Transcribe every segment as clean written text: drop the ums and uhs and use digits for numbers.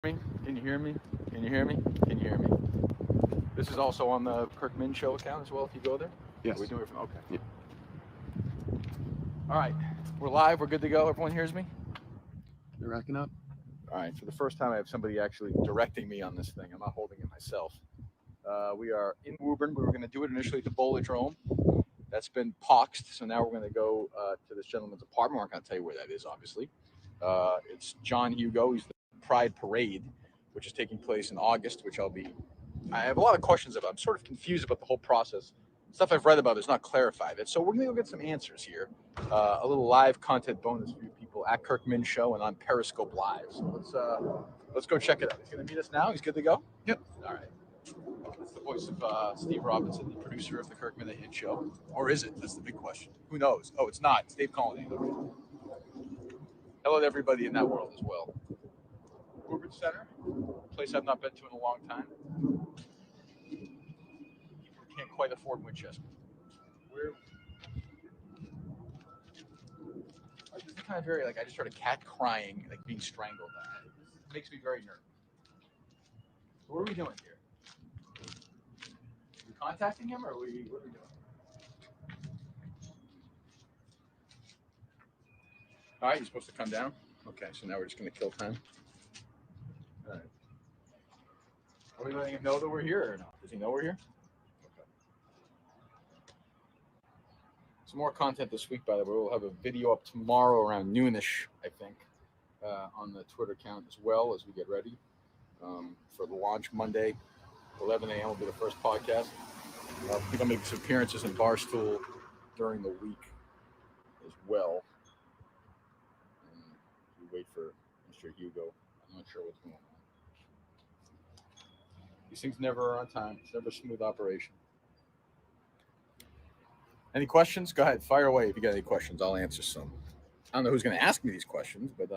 Me? Can you hear me? Can you hear me? Can you hear me? This is also on the Kirk Mincel account as well. If you go there, are we Yes. doing it from? Okay. Yeah. All right, we're live. We're good to go. Everyone hears me. You're racking up. All right. For the first time, I have somebody actually directing me on this thing. I'm not holding it myself. We are in Woburn. We were going to do it initially at the Bolidrome. That's been poxed, so now we're going to go to this gentleman's apartment. We're not going to tell you where that is, obviously. It's John Hugo. He's the Pride Parade, which is taking place in August, which I'll be. I have a lot of questions about. I'm sort of confused about the whole process. Stuff I've read about is not clarified. And so we're going to go get some answers here. A little live content bonus for you people at Kirkman Show and on Periscope Live. So let's go check it out. He's going to meet us now. He's good to go. Yep. All right. That's the voice of Steve Robinson, the producer of the Kirkman Hit Show. Or is it? That's the big question. Who knows? Oh, it's not. It's Dave Collins. Hello to everybody in that world as well. Woburn Center, a place I've not been to in a long time. People can't quite afford Winchester. This is kind of very, like, I just heard a cat crying, like being strangled. It makes me very nervous. What are we doing here? Are we contacting him, or what are we doing? All right, you're supposed to come down? Okay, so now we're just going to kill time. All right. Are we letting him know that we're here or not? Does he know we're here? Okay. Some more content this week, by the way. We'll have a video up tomorrow around noonish, I think, on the Twitter account as well as we get ready for the launch Monday. 11 a.m. will be the first podcast. I think I'll make some appearances in Barstool during the week as well. And we wait for Mr. Hugo. I'm not sure what's going on. These things never are on time. It's never a smooth operation. Any questions? Go ahead, fire away if you got any questions. I'll answer some. I don't know who's going to ask me these questions, but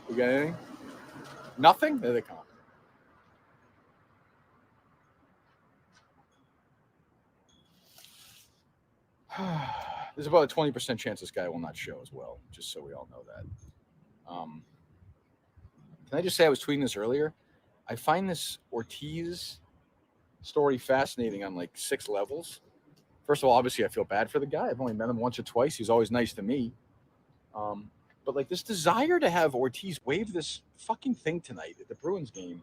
we got anything? Nothing? There they come. There's about a 20% chance this guy will not show as well, just so we all know that. Can I just say I was tweeting this earlier? I find this Ortiz story fascinating on like 6 levels. First of all, obviously, I feel bad for the guy. I've only met him once or twice. He's always nice to me. But like this desire to have Ortiz wave this fucking thing tonight at the Bruins game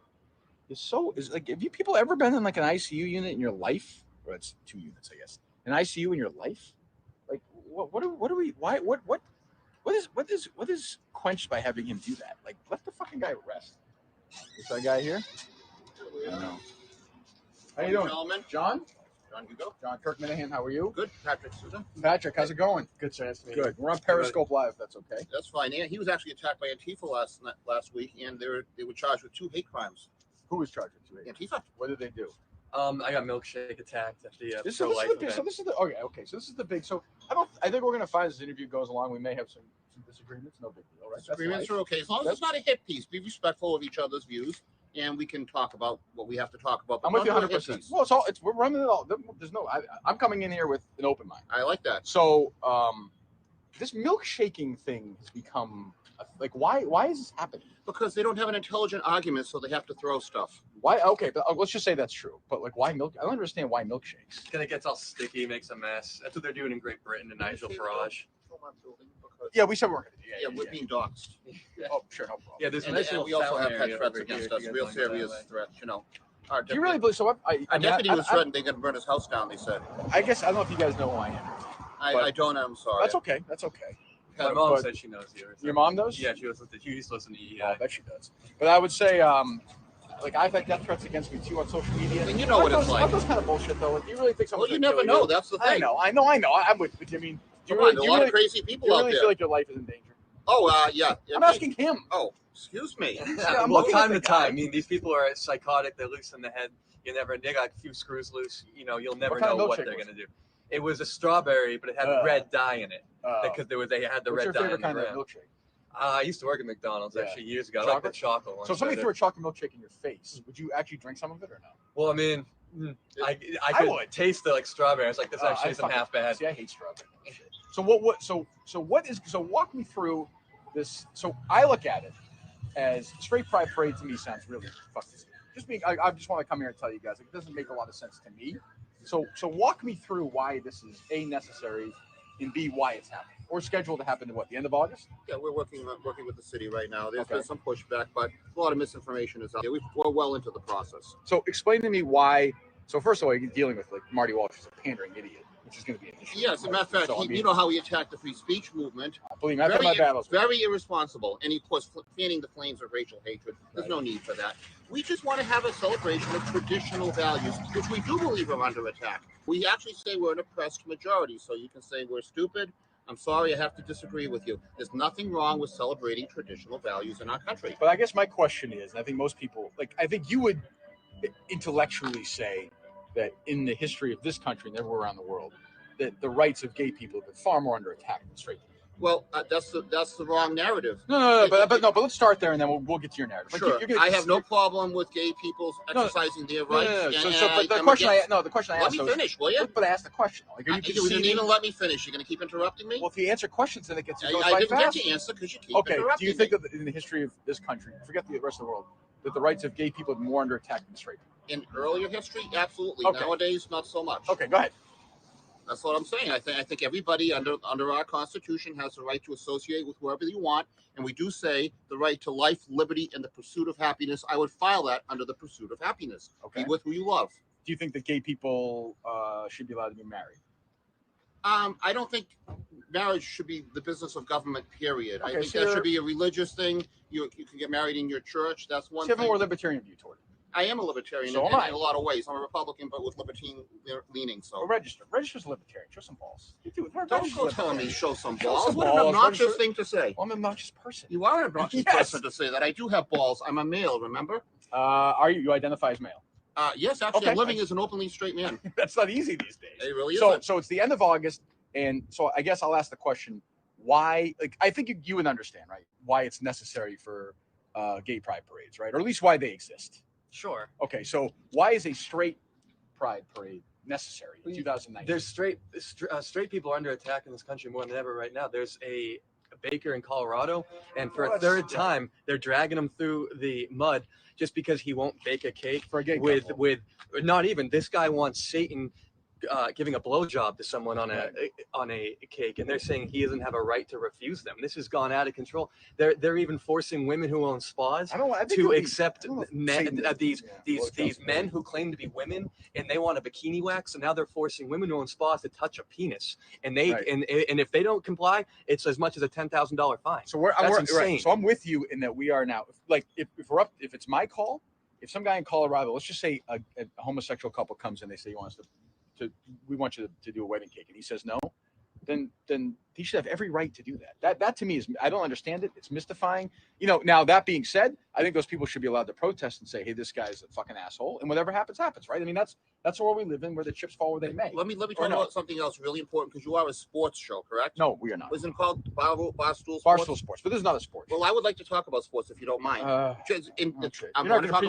is like, have you people ever been in like an ICU unit in your life? Or it's 2 units, I guess. An ICU in your life? Like what is quenched by having him do that? Like, let the fucking guy rest. Is that guy here? I don't know. How you doing, gentlemen? John? John Hugo. John Kirk Minahan, how are you? Good. Patrick Susan. Patrick, how's it going? Good chance to meet Good. We're on Periscope Live. That's okay. That's fine. And he was actually attacked by Antifa last week, and they were charged with 2 hate crimes. Who was charged with 2 hate? Antifa. What did they do? I got milkshake attacked at the This pro-life is the big. event. So this is the okay. So this is the big. So I think we're gonna find as this interview goes along, we may have some disagreements. No big deal, right? Disagreements are okay as long as it's not a hit piece. Be respectful of each other's views, and we can talk about what we have to talk about. I'm with you 100%. Well, we're running it all. There's no. I'm coming in here with an open mind. I like that. So this milkshaking thing has become like why is this happening? Because they don't have an intelligent argument, so they have to throw stuff. Why? Okay, but let's just say that's true. But like, why milk? I don't understand why milkshakes. Then it gets all sticky, makes a mess. That's what they're doing in Great Britain and Nigel Farage. Yeah, we said we weren't gonna do. Yeah, we're being doxxed. Oh, sure, no problem. Yeah, there's a And, nice and little we also have fountain had area threats over here against if us, you guys real wanna go that serious way. threats. Do you really believe so? Our deputy was threatened. They're going to burn his house down. They said. I guess I don't know if you guys know who I am. I don't. I'm sorry. That's okay. That's okay. My mom But- said she knows you. Your mom knows? Yeah, she used to listen to EEI. I bet she does. But I would say, like, I've had death threats against me too on social media. And you know what it's like. Aren't those kind of bullshit though? Like, you really think someone's Well, you gonna never kill know. That's the I thing. know. I'm with you. I mean, do Come you on, really, a do you lot really, of crazy do people you out really there. feel like your life is in danger? Oh, yeah. I'm asking him. Oh, excuse me. I'm Well, looking at time the to time. guy. I mean, these people are psychotic. They're loose in the head. They got a few screws loose. You'll never What kind of know what milkshake they're was gonna do. It was a strawberry, but it had red dye in it because they had the What's red your dye favorite in the kind of ground. milkshake? I used to work at McDonald's Yeah. actually years ago. I like the chocolate one. So if somebody better. threw a chocolate milkshake in your face, would you actually drink some of it or no? Well, I mean, I I could would. taste the like strawberry. I was like, this actually isn't half bad. See, I hate strawberry milkshake. So what? So walk me through. this. So I look at it as straight pride parade to me sounds really fucking stupid. Just being, I just want to come here and tell you guys, like, it doesn't make a lot of sense to me. So walk me through why this is A, necessary, and B, why it's happening, or scheduled to happen at what, the end of August? Yeah, we're working with the city right now. There's Okay. been some pushback, but a lot of misinformation is out there. We're well into the process. So explain to me why. So first of all, you're dealing with like Marty Walsh is a pandering idiot, which is going to be an issue. Yeah, as a matter of fact, So, I mean, you know how he attacked the free speech movement. believe me, I've had my battles. Very irresponsible, and he was fanning the flames of racial hatred. There's no need for that. We just want to have a celebration of traditional values, which we do believe are under attack. We actually say we're an oppressed majority, so you can say we're stupid. I'm sorry, I have to disagree with you. There's nothing wrong with celebrating traditional values in our country. But I guess my question is, and I think most people, like, I think you would intellectually say that in the history of this country and everywhere around the world, that the rights of gay people have been far more under attack than straight people. Well, that's the wrong narrative. No, but let's start there and then we'll get to your narrative. Like, Sure, I have no problem with gay people exercising their rights. The question I asked. Let me finish, will you? But I asked the question. Like, You didn't even let me finish. You're going to keep interrupting me? Well, if you answer questions, then it gets. I didn't get to answer because you keep interrupting me. Do you think that in the history of this country, forget the rest of the world, that the rights of gay people have been more under attack than straight people? In earlier history, absolutely. Okay. Nowadays, not so much. Okay, go ahead. That's what I'm saying. I think everybody under our Constitution has the right to associate with whoever you want, and we do say the right to life, liberty, and the pursuit of happiness. I would file that under the pursuit of happiness. Okay. Be with who you love. Do you think that gay people should be allowed to be married? I don't think marriage should be the business of government, period. Okay, I think that should be a religious thing. You can get married in your church. That's one So you have a thing. more libertarian view toward it. I am a libertarian So in am I. a lot of ways. I'm a Republican, but with libertine leaning. So Well, register's a libertarian. Show some balls. don't go telling me show some Show balls. some What an balls. obnoxious Register- thing to say. Well, I'm an obnoxious person. You are an obnoxious Yes. person to say that. I do have balls. I'm a male, remember? Are you identify as male? Yes, actually, Okay. I'm living as an openly straight man. That's not easy these days. It really So isn't. it's the end of August, and so I guess I'll ask the question: why? Like, I think you would understand, right? Why it's necessary for gay pride parades, right? Or at least why they exist. Sure. Okay, so why is a straight pride parade necessary in 2019? There's straight people are under attack in this country more than ever right now. There's a baker in Colorado, and for a third time, they're dragging him through the mud just because he won't bake a cake For a gay with couple. not even this guy wants Satan giving a blowjob to someone on a cake, and they're saying he doesn't have a right to refuse them. This has gone out of control. They're even forcing women who own spas to accept men, these men who claim to be women, and they want a bikini wax. So now they're forcing women who own spas to touch a penis, and and if they don't comply, it's as much as a $10,000 fine. So That's insane. right. So I'm with you in that we are now, like, if it's my call, if some guy in Colorado, let's just say a homosexual couple comes in, they say, we want you to do a wedding cake, and he says no, then he should have every right to do that. That to me is, I don't understand it. It's mystifying. Now that being said, I think those people should be allowed to protest and say, hey, this guy's a fucking asshole, and whatever happens, right? I mean, that's the world we live in, where the chips fall where they may. Let me talk about something else really important, because you are a sports show, correct? No, we are not. Wasn't it called Barstool Sports? Barstool Sports, but this is not a sport. Well, I would like to talk about sports if you don't mind. Okay. I want to talk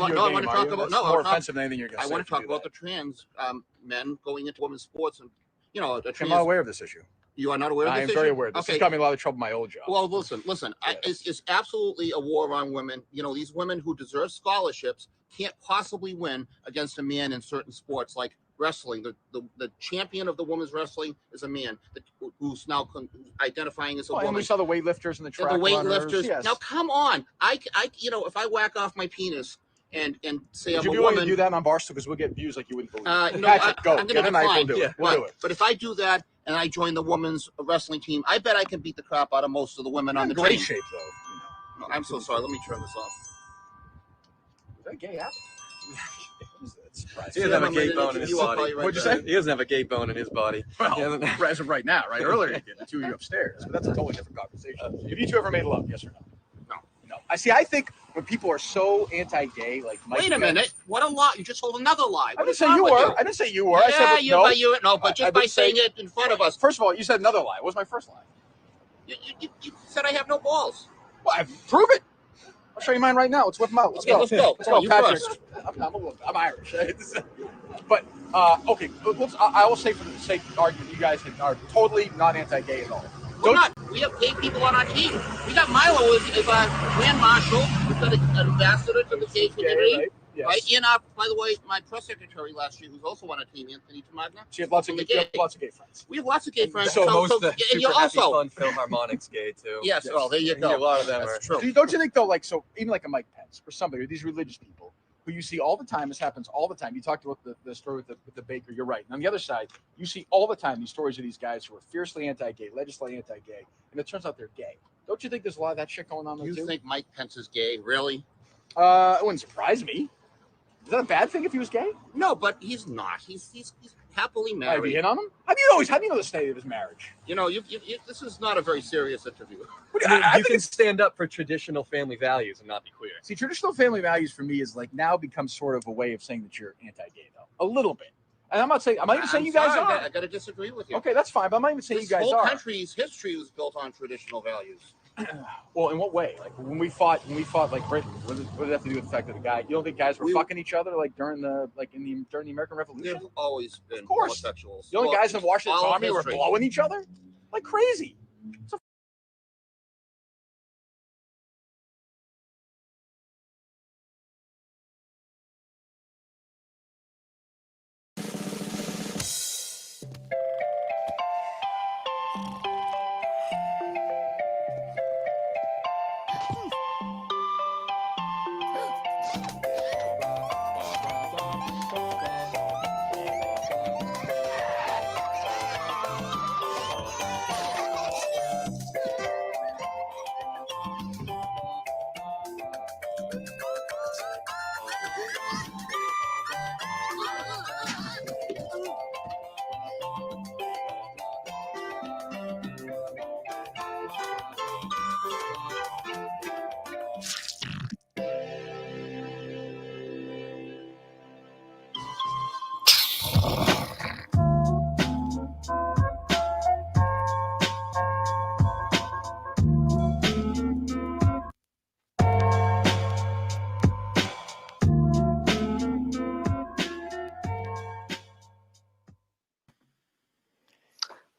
about more offensive than anything you're going to say. I want to talk about the trans men going into women's sports, and I'm not aware of this issue. You are not aware of this I am issue? very aware. This has got me in a lot of trouble in my old job. Well, listen. It's absolutely a war on women. These women who deserve scholarships can't possibly win against a man in certain sports like wrestling. The champion of the women's wrestling is a man who's now identifying as a woman. And we saw the weightlifters and the track the runners. weightlifters. Yes. Now, come on. If I whack off my penis and say Would I'm you a be willing woman, to do that on Barstool, because we'll get views like you wouldn't believe. no, Patrick, go. I'm Get going a to knife, decline. we'll do it. We'll do it. But if I do that and I join the women's wrestling team, I bet I can beat the crap out of most of the women on the great team. shape, though. No, I'm so sorry. Let me turn this off. Is that gay app? He doesn't have a gay bone in his body. What'd you say? He doesn't have a gay bone in his body. Well, as of right now, right? Earlier you did, the two of you upstairs, but that's a totally different conversation. Have you two ever made love? Yes or no? No. I think when people are so anti-gay, like Mike Wait a minute. What a lie. You just told another lie. I didn't say you were. I didn't say you were. I said no. But just by saying it in front of us. First of all, you said another lie. What was my first lie? You said I have no balls. Well, prove it. I'll show you mine right now. Let's whip them out. Let's go. Let's go. Let's go, You Patrick. first. I'm Irish. But okay, I will say, for the sake of argument, you guys are totally not anti-gay at all. We're not. We have gay people on our team. We got Milo as our grand marshal. We've got an ambassador to the gay community. Right? Yes. Right? By the way, my press secretary last year, who's also on our team, Anthony Tamagna. So you have lots of gay friends. We have lots of gay friends. So most of the and Super you're Happy also Fun Philharmonic's gay too. yes. Well, there you go. A lot of them That's are. true. Don't you think though, like so, even like a Mike Pence or somebody, or these religious people who you see all the time, this happens all the time. You talked about the story with the baker. You're right. And on the other side, you see all the time these stories of these guys who are fiercely anti-gay, legislatively anti-gay, and it turns out they're gay. Don't you think there's a lot of that shit going on there You too? think Mike Pence is gay? Really? It wouldn't surprise me. Is that a bad thing if he was gay? No, but he's not. He's happily Have you married. hit on him? How do you know the state of his marriage? You know, this is not a very serious interview. You can stand up for traditional family values and not be queer. See, traditional family values for me is like now becomes sort of a way of saying that you're anti-gay, though. A little bit. And I'm not even saying you guys sorry, are. I got to disagree with you. Okay, that's fine, but I'm not even saying This you guys whole are. country's history was built on traditional values. Well, in what way? Like when we fought like Britain, what did it have to do with the fact that the guy? You don't think guys were fucking each other like during the American Revolution? There's always been Of course. homosexuals. The only guys in Washington's all of army were history. blowing each other like crazy. It's a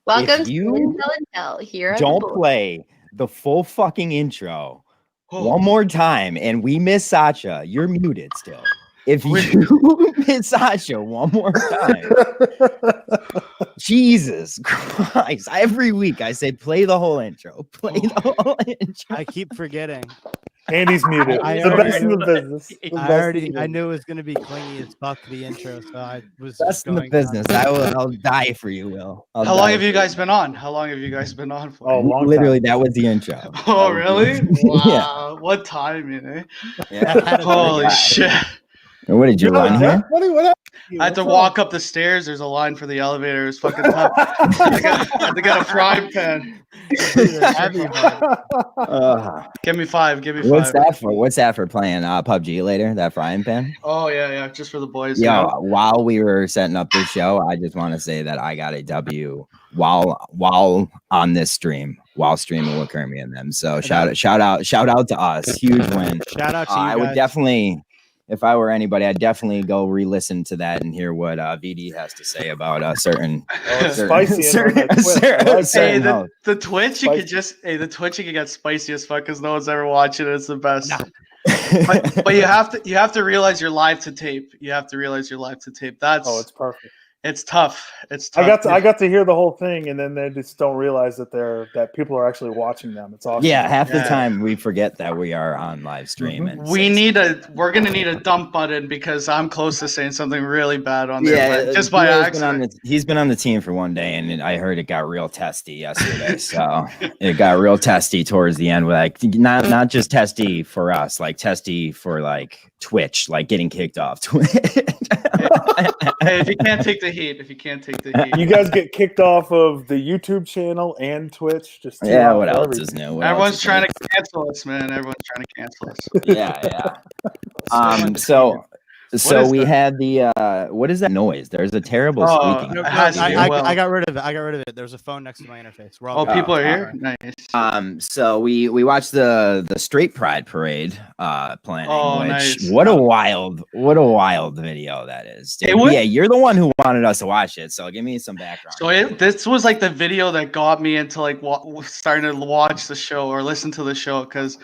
Welcome If to you Mincel and Tell here. at the don't Bowl. play the full fucking intro one more time and we miss Sacha, you're muted still. If you miss Sacha one more time, Jesus Christ. Every week I say play the whole intro. Play the whole intro. I keep forgetting. Andy's muted. I The already best in the knew- business. The best in the I knew it was going to be clingy as fuck, the intro, so I was That's just in the going business. I'll die for you, Will. How long have you guys been on? How long have you guys been on for? Oh, long Literally, time. that was the intro. Oh, really? Wow. Yeah. What timing, eh? Yeah. Holy shit. What did you run here? What happened? I had to walk up the stairs. There's a line for the elevator. It was fucking tough. I had to get a frying pan. Give me five. Give me five. What's that for? What's that for playing PUBG later? That frying pan? Oh, yeah. Just for the boys. Yo, you know? while we were setting up this show, I just want to say that I got a W while on this stream, while streaming with Kermie and them. So shout out to us. Huge win. Shout out to you I would guys. definitely, if I were anybody, I'd definitely go re-listen to that and hear what VD has to say about a certain. Spicy. Hey, the Twitch, you could just the Twitch you can get spicy as fuck because no one's ever watching it. It's the best. Nah. but you have to realize you're live to tape. You have to realize you're live to tape. It's perfect. It's tough. It's tough. I got to hear the whole thing, and then they just don't realize that people are actually watching them. It's awesome. Yeah, half the time we forget that we are on live stream. And We're gonna need a dump button because I'm close to saying something really bad on there, just by accident. He's been on the team for one day, and I heard it got real testy yesterday. So it got real testy towards the end. Like not just testy for us, like testy for like Twitch, like getting kicked off Twitch. Hey, if you can't take the heat, you guys get kicked off of the YouTube channel and Twitch. Just what else is new? Everyone's trying to cancel us, man. Everyone's trying to cancel us. Yeah. So So we had the what is that noise? There's a terrible squeaking. No, it has to be Will. I got rid of it. I got rid of it. There's a phone next to my interface. We're all Oh, good. people are here. Nice. So we watched the straight pride parade planning. Oh, which nice. what a wild video that is. Dude. Yeah, you're the one who wanted us to watch it. So give me some background. So this was like the video that got me into like starting to watch the show or listen to the show because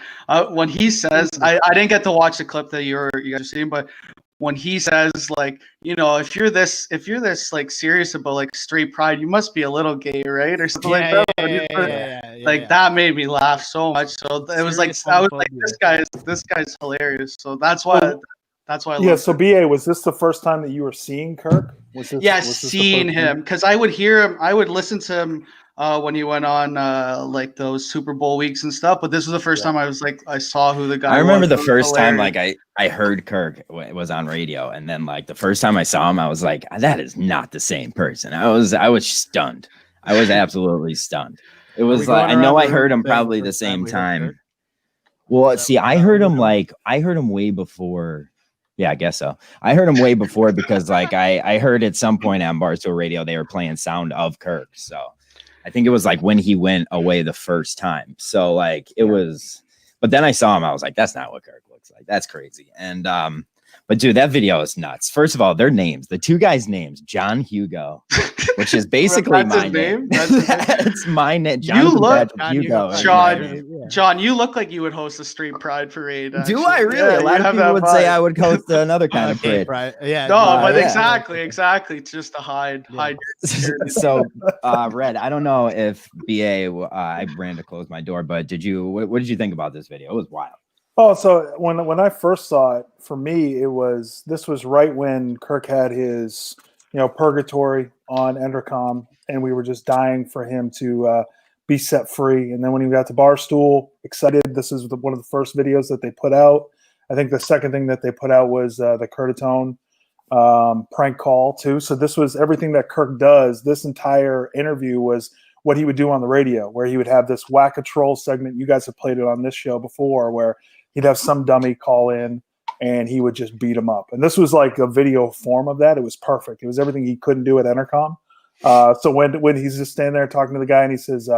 when he says I didn't get to watch the clip that you guys are seeing, but when he says like, you know, if you're this like serious about like straight pride, you must be a little gay, right? Or something like that. Like that made me laugh so much. So it was like I was like, this guy's hilarious. So that's why I yeah. So BA, was this the first time that you were seeing Kirk? Seeing him because I would hear him. I would listen to him when he went on like those Super Bowl weeks and stuff. But this was the first time I was like, I saw who the guy was. I remember the first time like I heard Kirk was on radio, and then like the first time I saw him, I was like, that is not the same person. I was stunned. I was absolutely stunned. It was like I know I heard him probably the same time. Well, see, I heard him way before. Yeah, I guess so. I heard him way before because like I heard at some point on Barstool Radio they were playing sound of Kirk. So I think it was like when he went away the first time. So like it was, but then I saw him. I was like, that's not what Kirk looks like. That's crazy. And but dude, that video is nuts. First of all, their names, the two guys' names, John Hugo, which is basically my name. It's my name. John, you look like you would host a street pride parade. Actually. Do I really? A lot of people would say I would host another kind of parade. Yeah. No, but exactly. It's just to hide. So, Red, I don't know if BA, I ran to close my door, but what did you think about this video? It was wild. Oh, so when I first saw it, for me, this was right when Kirk had his, purgatory on Entercom, and we were just dying for him to be set free. And then when he got to Barstool, excited. This is one of the first videos that they put out. I think the second thing that they put out was the Curtatone prank call too. So this was everything that Kirk does. This entire interview was what he would do on the radio, where he would have this whack-a-troll segment. You guys have played it on this show before, where he'd have some dummy call in and he would just beat him up. And this was like a video form of that. It was perfect. It was everything he couldn't do at Entercom. So when he's just standing there talking to the guy and he says,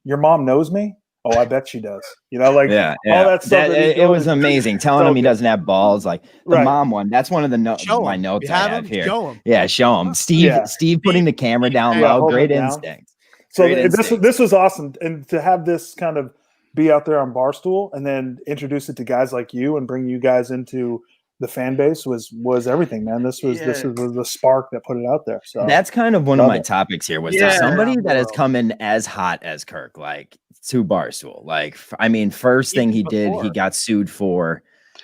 your mom knows me? Oh, I bet she does. All that stuff. It was amazing. Telling him he doesn't have balls, like the mom one. That's one of the my notes I have here. Show him. Yeah, show him. Steve putting the camera down low. Great instinct. So this was awesome. And to have this kind of be out there on Barstool and then introduce it to guys like you and bring you guys into the fan base was everything, man. This was the spark that put it out there. So that's kind of one of my topics here. Was there somebody that has come in as hot as Kirk, like to Barstool? Like, I mean, first thing he did, he got sued for.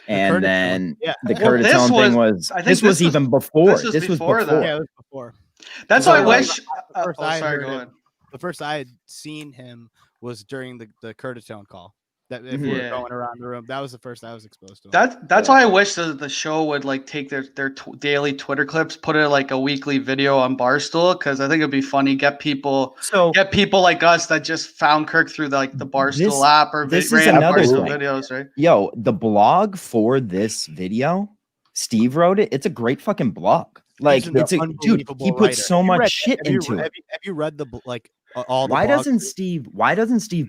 And then the Curtatone thing was. This was even before. This was before. Yeah, it was before. That's why I wish. The first I had seen him was during the Curtatone call. That if we were going around the room, that was the first I was exposed to. That's why I wish the show would like take their daily Twitter clips, put it like a weekly video on Barstool, because I think it'd be funny. Get people like us that just found Kirk through the Barstool app or random Barstool videos, right? Yo, the blog for this video, Steve wrote it. It's a great fucking blog. Like it's a dude. He put so much shit into it. Have you read all the? Why doesn't Steve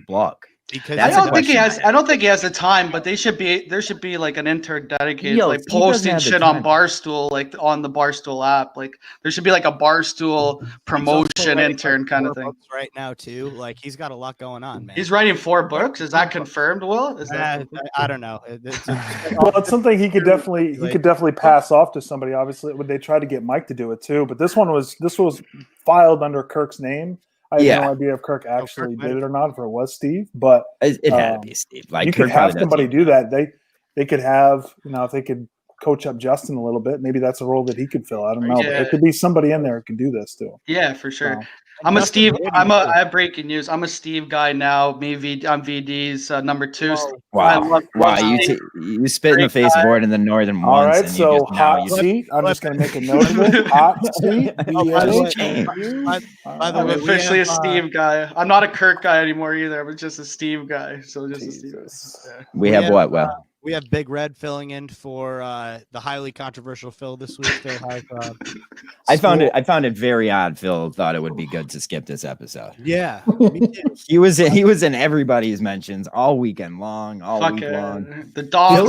blog? Because I don't think he has the time, but there should be like an intern dedicated posting shit on Barstool, like on the Barstool app. Like there should be like a Barstool promotion intern kind of thing. Right now too, like he's got a lot going on, man. He's writing 4 books. Is that confirmed, Will? I don't know. It's something he could definitely pass off to somebody. Obviously, when they tried to get Mike to do it too, but this was filed under Kirk's name. I have no idea if Kirk actually did it or not, if it was Steve, but it had to be Steve. Like you could have somebody do that. They could have, if they could coach up Justin a little bit, maybe that's a role that he could fill. I don't know. But there could be somebody in there who can do this too. Yeah, for sure. I have breaking news. I'm a Steve guy now. I'm VD's number 2. Wow. You spit in the face of Ward in the Northern once. All right, so hot seat. I'm just going to make a note of it. Hot seat. By the way, I'm officially a Steve guy. I'm not a Kirk guy anymore either. I'm just a Steve guy. So just a Steve. We have what? Well, We have Big Red filling in for the highly controversial Phil this week. Phil has, I found it very odd. Phil thought it would be good to skip this episode. Yeah, me too. He was in everybody's mentions all weekend long, week long. The dog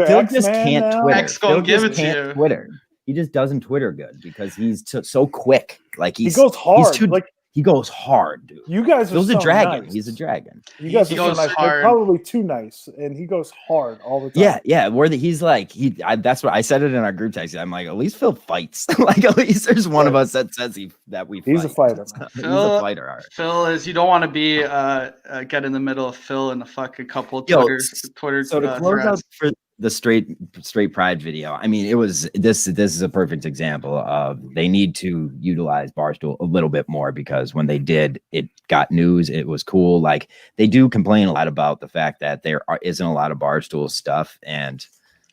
Phil just can't now? Twitter. X gonna Phil give just it to can't you. Twitter. He just doesn't Twitter good because he's so quick. Like he goes hard. He goes hard, dude. You guys are Phil's so a dragon. nice. He's a dragon. You guys He are so goes nice. hard. They're probably too nice, and he goes hard all the time. Yeah. That's what I said it in our group text. I'm like, at least Phil fights. Like, at least there's one of us that says that we. He's a fighter. He's a fighter. All right. Phil is. You don't want to be get in the middle of Phil and a fucking couple of Twitter. So to close out for the straight pride video, I mean, it was this is a perfect example of they need to utilize Barstool a little bit more, because when they did, it got news. It was cool. Like, they do complain a lot about the fact that there isn't a lot of Barstool stuff, and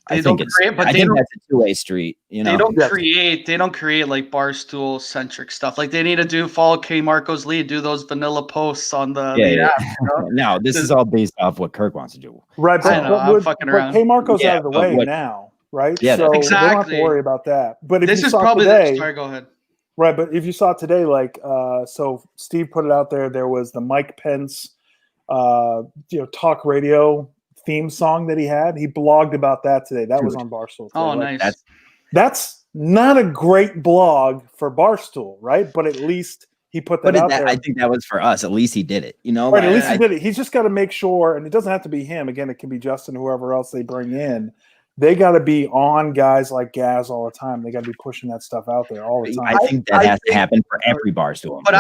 I think that's a two-way street. You know, they don't create like Barstool centric stuff. Like, they need to follow K Marco's lead, do those vanilla posts on the app. You know? No, this is all based off what Kirk wants to do. Right, I'm fucking around. K Marco's out of the way now, right? Yeah, so exactly. they don't have to worry about that. But if this you is saw probably today, sorry, go ahead. Right, but if you saw today, like, so Steve put it out there. There was the Mike Pence, talk radio theme song that he had. He blogged about that today. That was on Barstool today. Oh, like, nice. That's not a great blog for Barstool, right? But at least he put that out there. I think that was for us. At least he did it. You know, right? At least he did it. He's just got to make sure, and it doesn't have to be him. Again, it can be Justin, whoever else they bring in. They got to be on guys like Gaz all the time. They got to be pushing that stuff out there all the time. I think that has to happen for every Barstool. But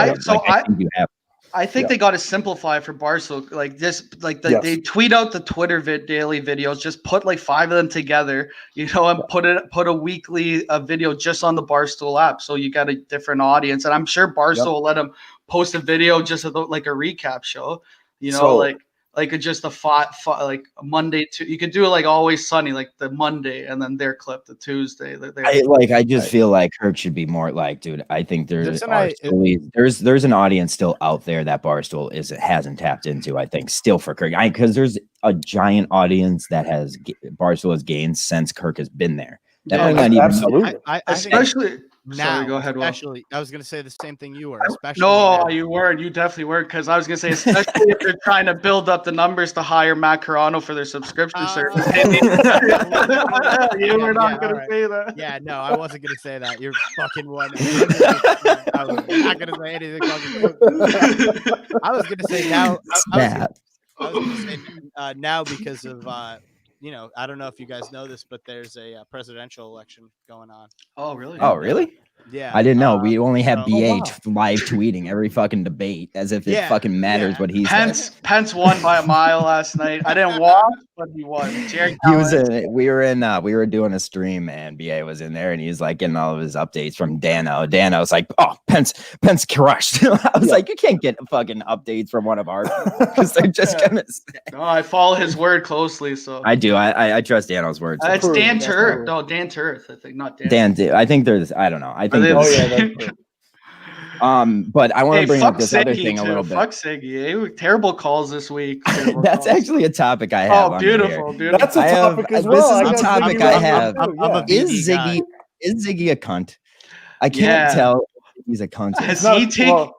I think they got to simplify for Barstool. Like this, they tweet out the Twitter daily videos. Just put like 5 of them together, and put a weekly video just on the Barstool app. So you got a different audience. And I'm sure Barstool will let them post a video just like a recap show. Like just like Monday to, you could do it like Always Sunny, like the Monday, and then their clip the Tuesday. I just feel like Kirk should be more like, dude. I think there's an audience still out there that Barstool hasn't tapped into. I think still for Kirk, because there's a giant audience that Barstool has gained since Kirk has been there. Absolutely. Especially. Now, sorry, go ahead. Especially, I was going to say the same thing you were. Especially no, you weren't. You definitely weren't. Because I was going to say, especially if they're trying to build up the numbers to hire Matt Carano for their subscription service. You were not going to say that. Yeah, no, I wasn't going to say that. You're fucking one. I was not going to say anything. I was going to say now. I was going to say now because of. I don't know if you guys know this, but there's a presidential election going on. Oh, really? Oh, really? Yeah. I didn't know. We only have BH live tweeting every fucking debate as if it fucking matters what he says. Pence won by a mile last night. I didn't watch, but he won. We were doing a stream and BA was in there and he's like getting all of his updates from Dano. Dano's like, oh, Pence crushed. I was like, you can't get fucking updates from one of ours because they're just gonna say. No, I follow his word closely, so I do. I trust Dano's words. It's Dan Turth. No, Dan Turth. I think not Dan. I think there's. I don't know. I think. But I want to bring up this other thing a little bit. Fuck Siggy. Terrible calls this week. That's actually a topic I have. Oh, beautiful. That's a topic as well. This is a topic I have. Is Ziggy a cunt? I can't tell if he's a cunt.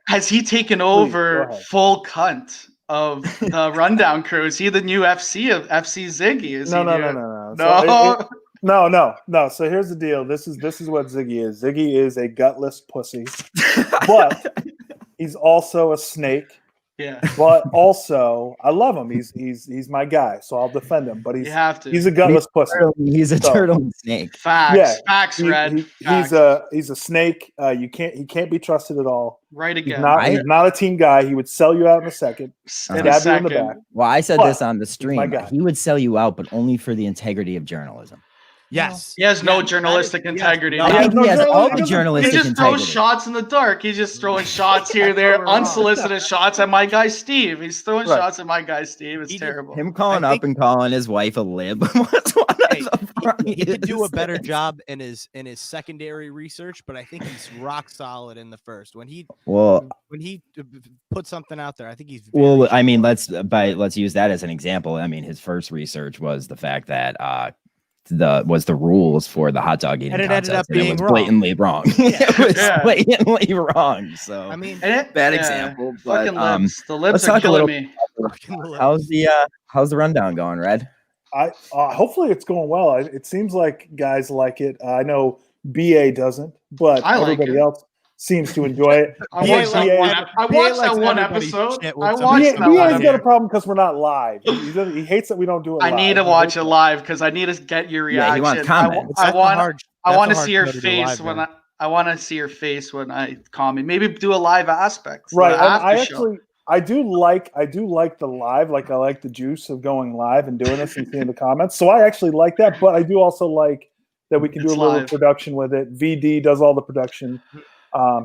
Has he taken over full cunt of the Rundown crew? Is he the new FC of FC Ziggy? No. So here's the deal. This is what Ziggy is. Ziggy is a gutless pussy, but he's also a snake. Yeah. But also, I love him. He's my guy, so I'll defend him. But he's a gutless pussy. He's a turtle snake. Facts. Yeah, Facts, Red. He's a snake. He can't be trusted at all. Right again. He's not a team guy. He would sell you out in a second. In the back. Well, I said this on the stream. He would sell you out, but only for the integrity of journalism. Yes. He has no Yeah, journalistic that is- integrity. yes, I no, think he has all the He journalistic just integrity. throws shots in the dark. He's just throwing shots here, there, That's wrong. unsolicited shots at my guy Steve. He's throwing Right. shots at my guy Steve. It's He did- terrible. Him calling I up think- and calling his wife a lib. What's one Hey, of the he could do a funniest better things? job in his secondary research, but I think he's rock solid in the first. When he put something out there, I think he's very Well, I mean, sure. let's use that as an example. I mean, his first research was the fact that the rules for the hot dog eating And it ended contest, up and it being was wrong. blatantly wrong. It was blatantly wrong. So I mean, bad example. But Fucking libs. The libs let's are talk a killing little. me. How's the rundown going, Red? I hopefully it's going well. It seems like guys like it. I know BA doesn't, but I like everybody it. else seems to enjoy it. I BA watched that BA one. I watched that one episode. I watched that BA's one. got a problem because we're not live. He hates that we don't do it. I live. need to watch it live because I need to get your Yeah, reaction. he wants comments. I want to That's a see your hard show to do face live, when man. I want to see your face when I comment. Maybe do a live aspect. Right. the I after show. actually I do like the live. Like I like the juice of going live and doing this and seeing the comments. So I actually like that, but I do also like that we can do It's a little live. production with it. VD does all the production.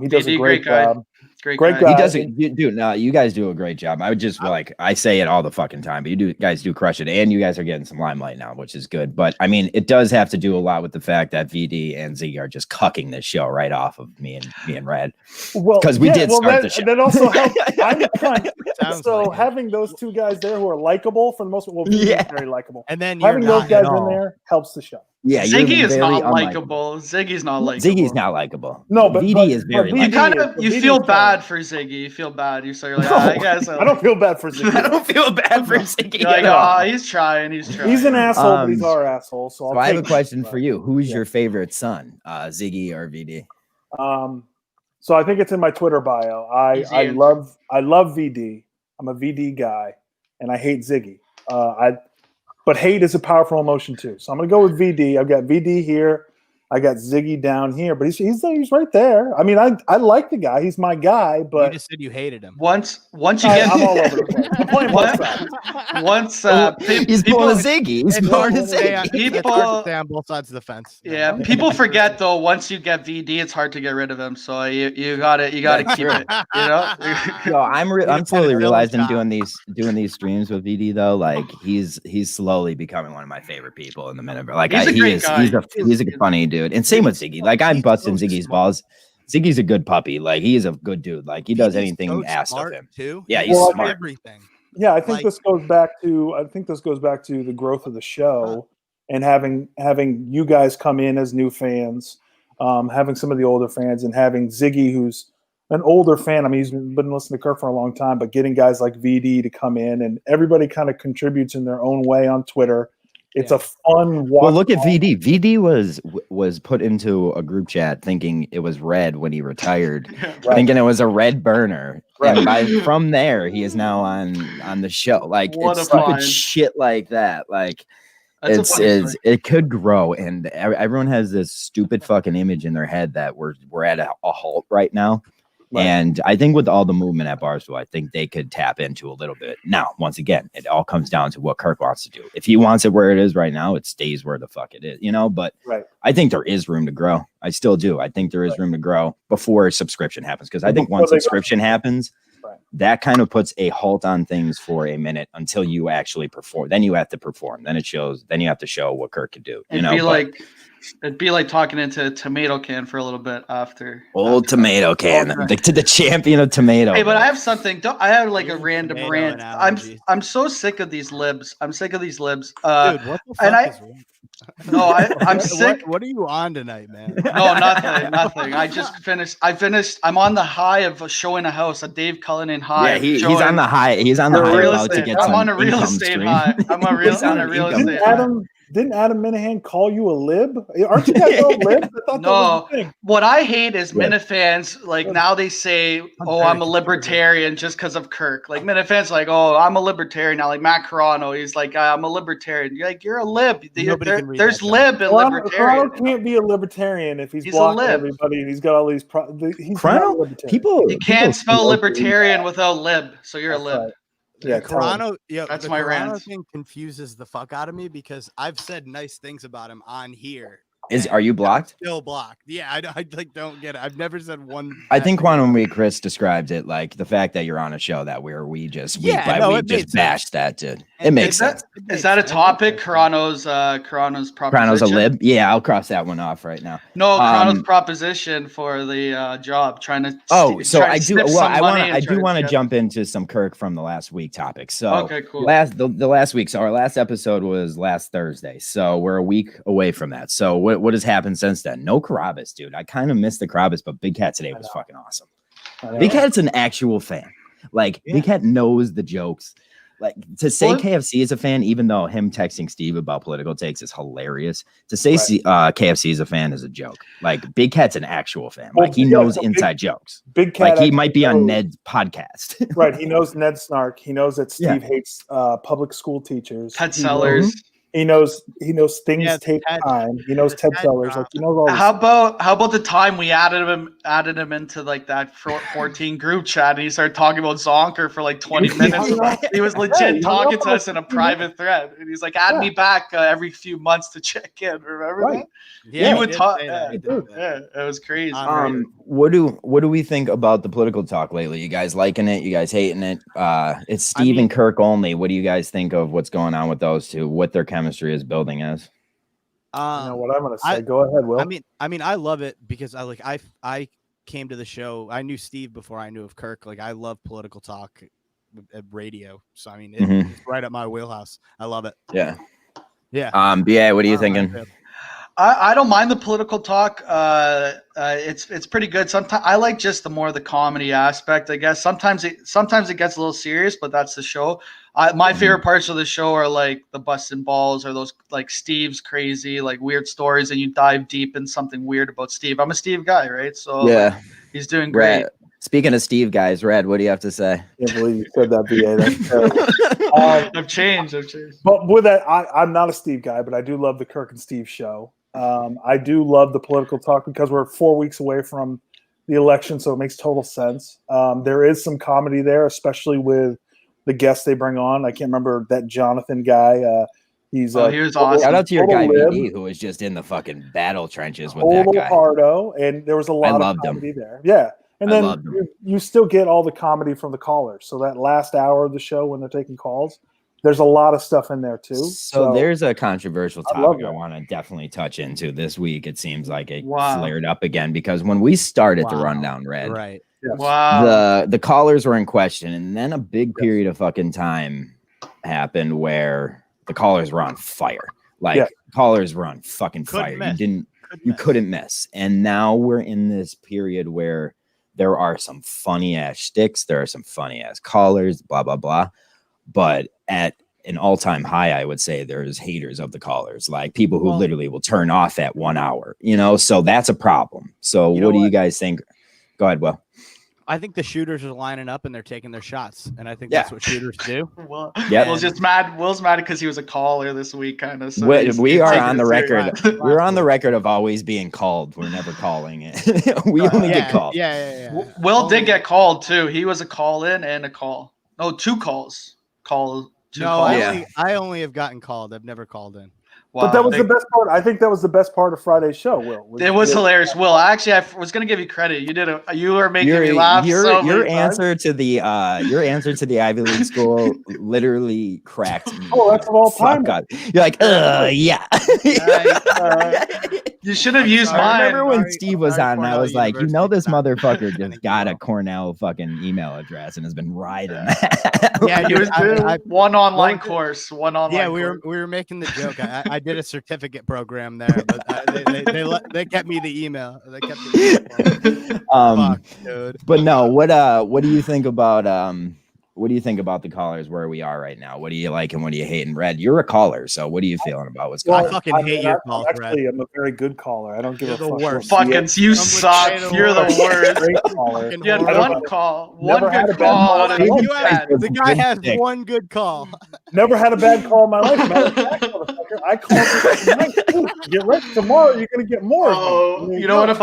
He does VD, a great guy. job. Great Great guy. guy. He does it, dude. No, you guys do a great job. I would just I say it all the fucking time, but you guys do crush it, and you guys are getting some limelight now, which is good. But I mean, it does have to do a lot with the fact that VD and Ziggy are just cucking this show right off of me and Red. Well, because we did start the show. That also helps. Sounds So like it. having those two guys there who are likable for the most part, very likable. And then you're Having those not guys at in all. there helps the show. Yeah, you're Ziggy is very not unlikable. likable. Ziggy's not likable. Ziggy's not likable. No, but VD is very VD likable. You feel bad for Ziggy. You feel bad. You're like, I guess I don't feel bad for Ziggy. I don't feel bad for Ziggy. You're like, at all. he's trying. He's trying. He's an asshole, but he's Um, our asshole. So, So I have a take it. question for you. Who's Yeah. your favorite son, Ziggy or VD? So I think it's in my Twitter bio. I Easy love VD. I'm a VD guy, and I hate Ziggy. But hate is a powerful emotion too. So I'm gonna go with VD. I've got VD here. I got Ziggy down here, but he's right there. I mean, I like the guy. He's my guy, You but just said you hated him. Once you get I'm all over the place. I'm playing both sides. once He's pulling a Ziggy. He's It's pulling a hard to stay on- Ziggy. it's hard to stay on both sides of the fence. Yeah, people forget though. Once you get VD, it's hard to get rid of him. So you gotta keep it. You know. No, I'm Independent slowly villain realizing shot. doing these streams with VD though. Like he's slowly becoming one of my favorite people in the minute. Like He's a great guy. he's a funny dude. And same with Ziggy. Like I'm He's busting so Ziggy's smart. balls. Ziggy's a good puppy. Like he is a good dude. Like he does He's anything so asked of smart, him. too. Yeah, He he's knows smart. everything. Yeah, I think Like- this goes back to the growth of the show and having you guys come in as new fans, having some of the older fans, and having Ziggy, who's an older fan. I mean, he's been listening to Kirk for a long time, but getting guys like VD to come in, and everybody kind of contributes in their own way on Twitter. It's a fun walk. Well, look at VD. VD was put into a group chat thinking it was Red when he retired, thinking it was a Red burner. Right. And from there, he is now on the show. Like What it's a stupid find. shit like that. Like That's a it's funny is story. it could grow, and everyone has this stupid fucking image in their head that we're at a halt right now. Right. And I think with all the movement at Barstool, I think they could tap into a little bit. Now, once again, it all comes down to what Kirk wants to do. If he wants it where it is right now, it stays where the fuck it is, you know? But Right. I think there is room to grow. I still do. I think there is room to grow before subscription happens. Because I think Before once they go. subscription happens, Right. that kind of puts a halt on things for a minute until you actually perform. Then you have to perform. Then it shows. Then you have to show what Kirk can do. You know, It'd be like talking into a tomato can for a little bit after. old tomato can to the champion of tomato. Hey, but I have something. I have like a Weird random tomato rant. analogy. I'm so sick of these libs. I'm sick of these libs. Dude, what the and fuck is wrong? No, I'm sick. What are you on tonight, man? No, nothing. I just finished. I'm on the high of showing a house, a Dave Cullinan high. Yeah, he's showing on the high. He's on the high real about to estate. get I'm some on a real income estate stream. high. I'm on a real Income estate stream. high. Didn't Adam Minahan call you a lib? Aren't you guys all libs? I thought that was No, the thing. what I hate is Yeah. Minifans. Like now they say, "Oh, I'm a libertarian" just because of Kirk. Like Minifans, like, "Oh, I'm a libertarian now." Like Matt Carano, he's like, "I'm a libertarian." You're like, "You're a lib." Nobody can read There's that, lib and libertarian. Carano can't be a libertarian if he's He's a blocking lib. everybody and he's got all these. He's not a Chrono, libertarian. people. You can't people spell libertarian without lib, so you're a That's lib. right. Yeah, the tell him. Carano, That's the my Carano rant. thing confuses the fuck out of me because I've said nice things about him on here. Are you blocked? Still blocked. Yeah, I like don't get it. I've never said one. I bad think thing Quantum about Week Chris described it like the fact that you're on a show that we just week Yeah, by no, week it made just bash sense. that, dude. It And makes Is sense. that is that a topic? Carano's proposition. Chrono's a lib. Yeah, I'll cross that one off right now. No, Carano's proposition for the job, trying to. So try to I do. snip Well, some I want money to. and I try do want to get- jump into some Kirk from the last week topic. So Okay, cool. the last week. So our last episode was last Thursday. So we're a week away from that. So what has happened since then? No Carabas, dude. I kind of missed the Carabas, but Big Cat today was fucking awesome. Big Cat's an actual fan. Like Big Cat knows the jokes. Like to say KFC is a fan, even though him texting Steve about political takes is hilarious. To say KFC is a fan is a joke. Like Big Cat's an actual fan. Like he knows inside jokes. Big Cat, like he might be on Ned's podcast. Right. He knows Ned Snark. He knows that Steve hates public school teachers. Ted Sellers. He knows things take time. He knows Ted Sellers. Like he knows all. How about the time we added him into like that 14 group chat and he started talking about Zonker for like 20 minutes. He was legit talking to us in a private thread and he's like, add me back every few months to check in. Remember that? Yeah, he would talk. Yeah, it was crazy. What do we think about the political talk lately? You guys liking it? You guys hating it? It's Steve and Kirk only. What do you guys think of what's going on with those two? What their chemistry is building as? You know what I'm gonna say. Go ahead, Will. I mean, I love it because I came to the show. I knew Steve before I knew of Kirk. Like I love political talk at radio. So I mean, it's right up my wheelhouse. I love it. Yeah. Yeah. BA, what are you thinking? I don't mind the political talk. It's pretty good. Sometimes I like just the comedy aspect. I guess sometimes it gets a little serious, but that's the show. My favorite parts of the show are like the busting balls or those like Steve's crazy like weird stories, and you dive deep in something weird about Steve. I'm a Steve guy, right? So yeah, he's doing great. Red. Speaking of Steve guys, Red, what do you have to say? I can't believe you said that, BA. That's terrible. I've changed. But with that, I'm not a Steve guy, but I do love the Kirk and Steve show. I do love the political talk because we're 4 weeks away from the election, so it makes total sense. There is some comedy there, especially with the guests they bring on. I can't remember that Jonathan guy. He was awesome. Shout out to your guy lib, BD, who was just in the fucking battle trenches with that guy. Hardo, and there was a lot of comedy there. Yeah. And then you still get all the comedy from the callers. So that last hour of the show when they're taking calls, there's a lot of stuff in there too. So there's a controversial topic I want to definitely touch into this week. It seems like it flared up again because when we started the rundown, Red, right? Yes. Wow. The callers were in question, and then a big period of fucking time happened where the callers were on fire. Like callers were on fucking fire. You couldn't miss. And now we're in this period where there are some funny ass shticks, there are some funny ass callers, blah blah blah. But at an all-time high, I would say there's haters of the callers, like people who literally will turn off at 1 hour, so that's a problem. So what do you guys think? Go ahead, Will. I think the shooters are lining up and they're taking their shots, and I think that's what shooters do. Will's just mad. Will's mad because he was a caller this week, kind of. So we are on the record. We're on the record of always being called. We're never calling it. We only get called. Yeah. Will did get called too. He was a call in and a call. No, 2 calls. I only have gotten called. I've never called in. Wow. But that was the best part. I think that was the best part of Friday's show, Will. It was hilarious, Will. Actually, I was going to give you credit. You were making me laugh. Your answer to the Ivy League school literally cracked me. Oh, that's of all time. God. You're like, yeah. You should have used mine. I remember when Steve was on, and I was like, this motherfucker just got a Cornell fucking email address and has been riding that. Yeah, he was doing one online course. Yeah, we were making the joke. I did a certificate program there, but they kept me the email. They kept the email. Fuck, dude. But no, what do you think about what do you think about the callers where we are right now? What do you like and what do you hate? And Red, you're a caller, so what are you feeling about what's going on? I fucking hate your calls, Red. I'm a very good caller. I don't give a fuck. Worst. Fucking you suck. You're the worst. Great caller. You had one call. One good call. The guy has one good call. Never had a bad call in my life. I called it tonight, too. Get ready. Tomorrow you're gonna get more. Oh, you know what?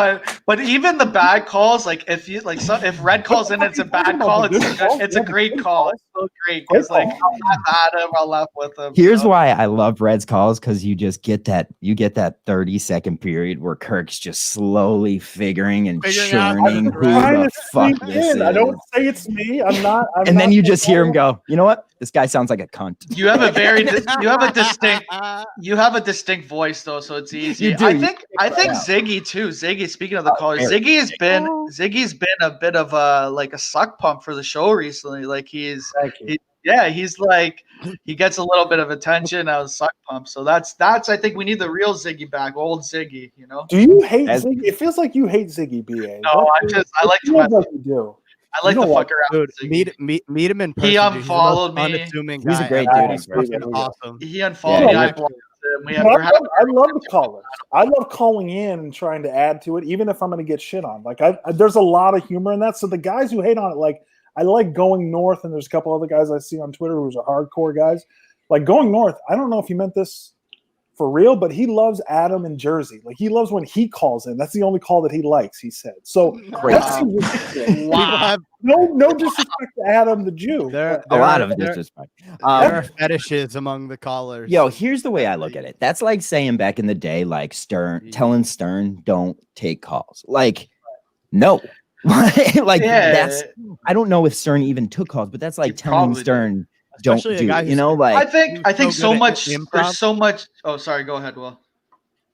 But even the bad calls, like if you like, so if Red calls in, it's a bad call. It's a great call. It's so great because like I'll laugh at him, I'll laugh with him. Here's why I love Red's calls, because you just get that 30-second period where Kirk's just slowly figuring and churning who the fuck this is. I don't say it's me. I'm not. And then you just hear him go, you know what? This guy sounds like a cunt. You have a distinct voice though, so it's easy. I think Ziggy too. Ziggy, speaking of the callers, Ziggy's been a bit of a like a suck pump for the show recently. Like he's like he gets a little bit of attention out of suck pump. So that's I think we need the real Ziggy back, old Ziggy. You know? Do you hate Ziggy? It feels like you hate Ziggy, BA. No, I like to mess with you. Do. I like to fuck around. Dude, meet him in person. He unfollowed me. Unassuming He's guy. a great dude. He's awesome. He unfollowed me. I blocked him. I love the callers. I love calling in and trying to add to it, even if I'm going to get shit on. Like there's a lot of humor in that. So the guys who hate on it, like I like Going North, and there's a couple other guys I see on Twitter who's are hardcore guys. Like Going North, I don't know if he meant this for real, but he loves Adam and Jersey. Like he loves when he calls in. That's the only call that he likes, he said. So wow. No disrespect to Adam the Jew. There a lot of disrespect. There are fetishes among the callers. Yo, here's the way I look at it. That's like saying back in the day, like telling Stern, don't take calls. Like, no. That's I don't know if Stern even took calls, but that's like telling Stern, don't do it. You know, like I think so much. There's so much. Oh, sorry. Go ahead, Will.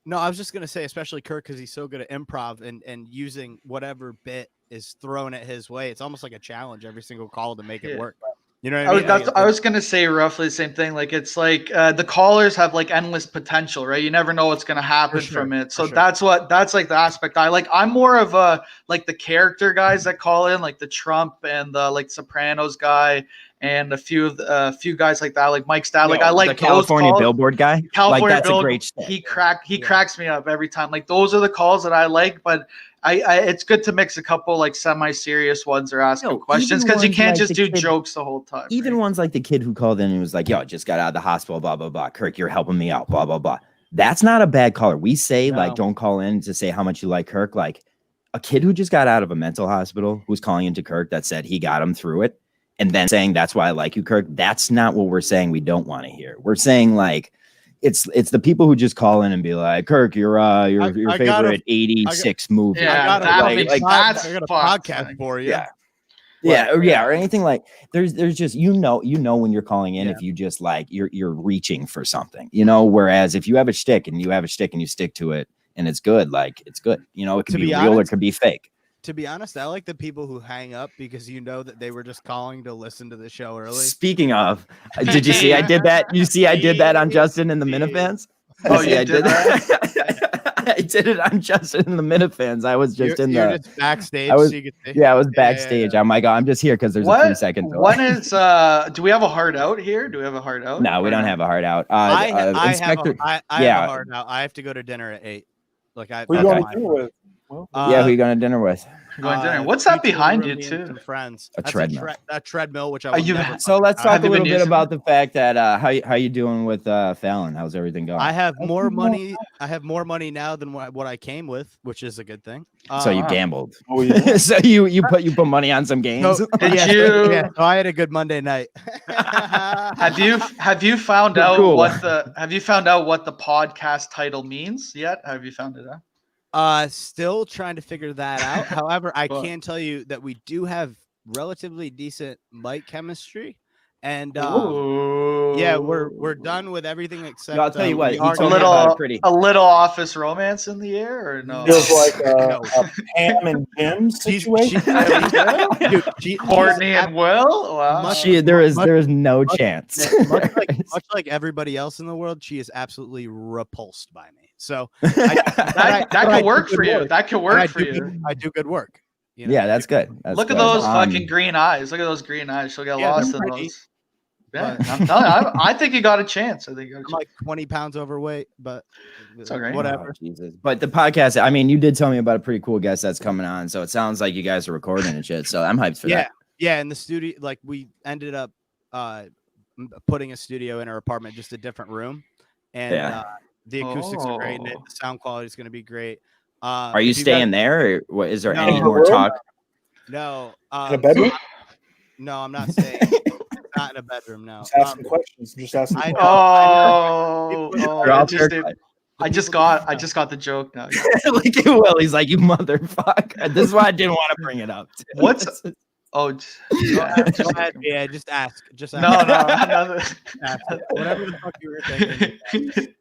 No, I was just gonna say, especially Kirk, because he's so good at improv and using whatever bit is thrown at his way. It's almost like a challenge every single call to make it work. You know what I mean? I was gonna say roughly the same thing. Like it's like the callers have like endless potential, right? You never know what's gonna happen from it. So that's like the aspect I like. I'm more of a like the character guys that call in, like the Trump and the like Sopranos guy. And a few guys like that, like Mike Stat. Like I like the California Billboard guy. California like, that's a great shit. He cracks me up every time. Like those are the calls that I like, but I it's good to mix a couple like semi-serious ones or asking questions because you can't just do jokes the whole time. Even ones like the kid who called in and was like, "Yo, just got out of the hospital, blah blah blah. Kirk, you're helping me out, blah blah blah." That's not a bad caller. We say like, don't call in to say how much you like Kirk. Like a kid who just got out of a mental hospital who's calling into Kirk that said he got him through it. And then saying that's why I like you, Kirk. That's not what we're saying. We don't want to hear. We're saying like it's the people who just call in and be like, Kirk, your favorite 86 movie. Yeah, I got a podcast for you. Yeah, or anything like there's just you know when you're calling in if you just like you're reaching for something, you know. Whereas if you have a shtick and you stick to it and it's good, like it's good. You know, it could be real or it could be fake. To be honest, I like the people who hang up because you know that they were just calling to listen to the show early. Speaking of, did you see I did that? You see I did that on Justin and the Minifans? Oh, you did that? I did it on Justin and the Minifans. I was just you're just backstage. I was, so you could I was backstage. I'm like, I'm just here because there's a 3-second delay. When is do we have a hard out here? Do we have a hard out? No, we don't have a hard out. I have a hard out. I have to go to dinner at 8. Like who you going to dinner with? Who you going to dinner with? Going dinner. What's that behind you too? Friends. A treadmill. A treadmill, which I So let's talk a little bit about the fact that how you doing with Fallon? How's everything going? I have more money. I have more money now than what I came with, which is a good thing. So you gambled. Oh yeah. So you put money on some games. So I had a good Monday night. Have you found out what the podcast title means yet? Have you found it out? Still trying to figure that out. However, I can tell you that we do have relatively decent mic chemistry, and we're done with everything except. I'll tell you what, a little office romance in the air, or no? Feels like a Pam and Jim situation. Courtney and Will. Wow. There is no chance. Much like everybody else in the world, she is absolutely repulsed by me. So that could work for you. That could work for you. I do good work. You know? Yeah, that's good. Look at those fucking green eyes. Look at those green eyes. She'll get lost in those. Yeah, I'm telling you, I think you got a chance. I'm like 20 pounds overweight, but it's okay. Whatever. Oh, Jesus. But the podcast, I mean, you did tell me about a pretty cool guest that's coming on, so it sounds like you guys are recording and shit. So I'm hyped for that. Yeah, in the studio, like we ended up putting a studio in our apartment, just a different room. and Yeah. the acoustics are great, and Oh. the sound quality is going to be great. Are you if guys- staying there, or what? Is there No. any more talk? No. In a bedroom? No, I'm not staying. Not in a bedroom. No. Just asking questions. Just asking I questions. know. They're all I just got the joke now. Look at Will. He's like, you motherfucker. This is why I didn't want to bring it up. What's oh yeah. Go ahead. Yeah, just ask. Just ask. No. Ask. Whatever the fuck you were thinking.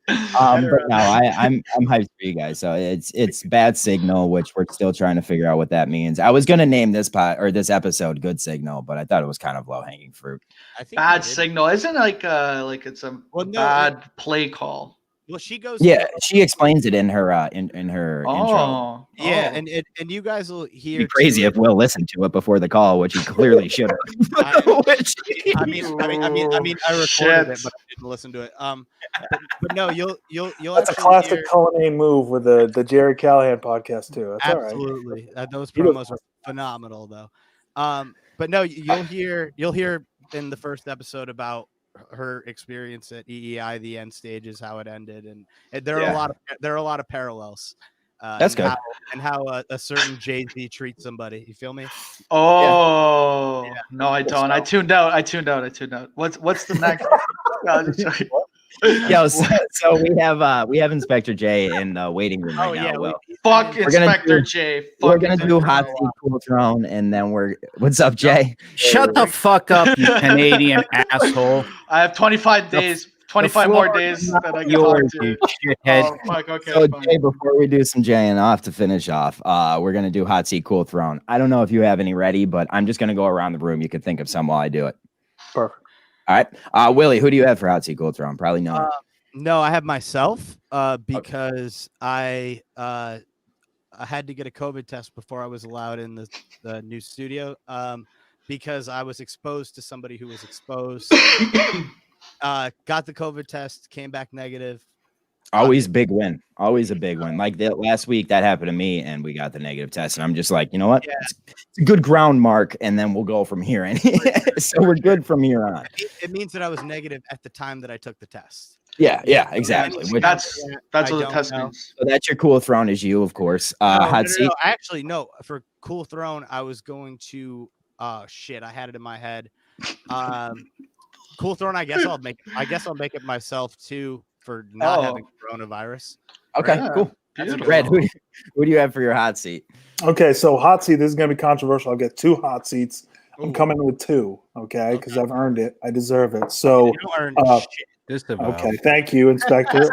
But no, I'm hyped for you guys. So it's bad signal, which we're still trying to figure out what that means. I was gonna name this this episode "Good Signal," but I thought it was kind of low hanging fruit. I think Bad signal isn't like it's a bad play call. Well, she goes. Yeah, she explains it in her in her intro. Yeah, and you guys will hear. It'd be crazy if Will listened to it before the call, which he clearly should have. I mean, I recorded it, but I didn't listen to it. But no, you'll. That's a classic Cullinane move with the Jerry Callahan podcast too. That's absolutely. Those promos are phenomenal, though. But no, you'll hear in the first episode about her experience at EEI, the end stages, how it ended, and there are a lot of parallels. That's good. And how a certain Jay-Z treats somebody. You feel me? Oh no, I don't. I tuned out. What's the next? Yo, so we have Inspector J in the waiting room right now. Will. Fuck Inspector J. We're gonna do hot seat cool throne, and then what's up, Jay? Shut the fuck up, you Canadian asshole. I have 25 days. 25 more days that I can talk to. Oh, fuck, okay, so Jay, before we do some Jay and off to finish off, we're gonna do hot seat cool throne. I don't know if you have any ready, but I'm just gonna go around the room. You could think of some while I do it. Perfect. All right, Willie, who do you have for hot seat cool throne? Probably no. No, I have myself because I had to get a COVID test before I was allowed in the new studio because I was exposed to somebody who was exposed. Got the COVID test, came back negative. Always big win. Always a big win. Like last week, that happened to me, and we got the negative test. And I'm just like, you know what? Yeah. It's a good ground mark, and then we'll go from here. So we're good from here on. It means that I was negative at the time that I took the test. Yeah, exactly. That's what the test means. So that's your cool throne is you, of course. Hot seat. No, actually, no. For cool throne, I was going to. Shit, I had it in my head. Cool throne. I guess I'll make it myself too for not having coronavirus. Okay, cool. Red, who do you have for your hot seat? Okay, so hot seat. This is going to be controversial. I'll get 2 hot seats. I'm coming with 2. Okay, because I've earned it. I deserve it. So, you earned shit. Okay, thank you, Inspector.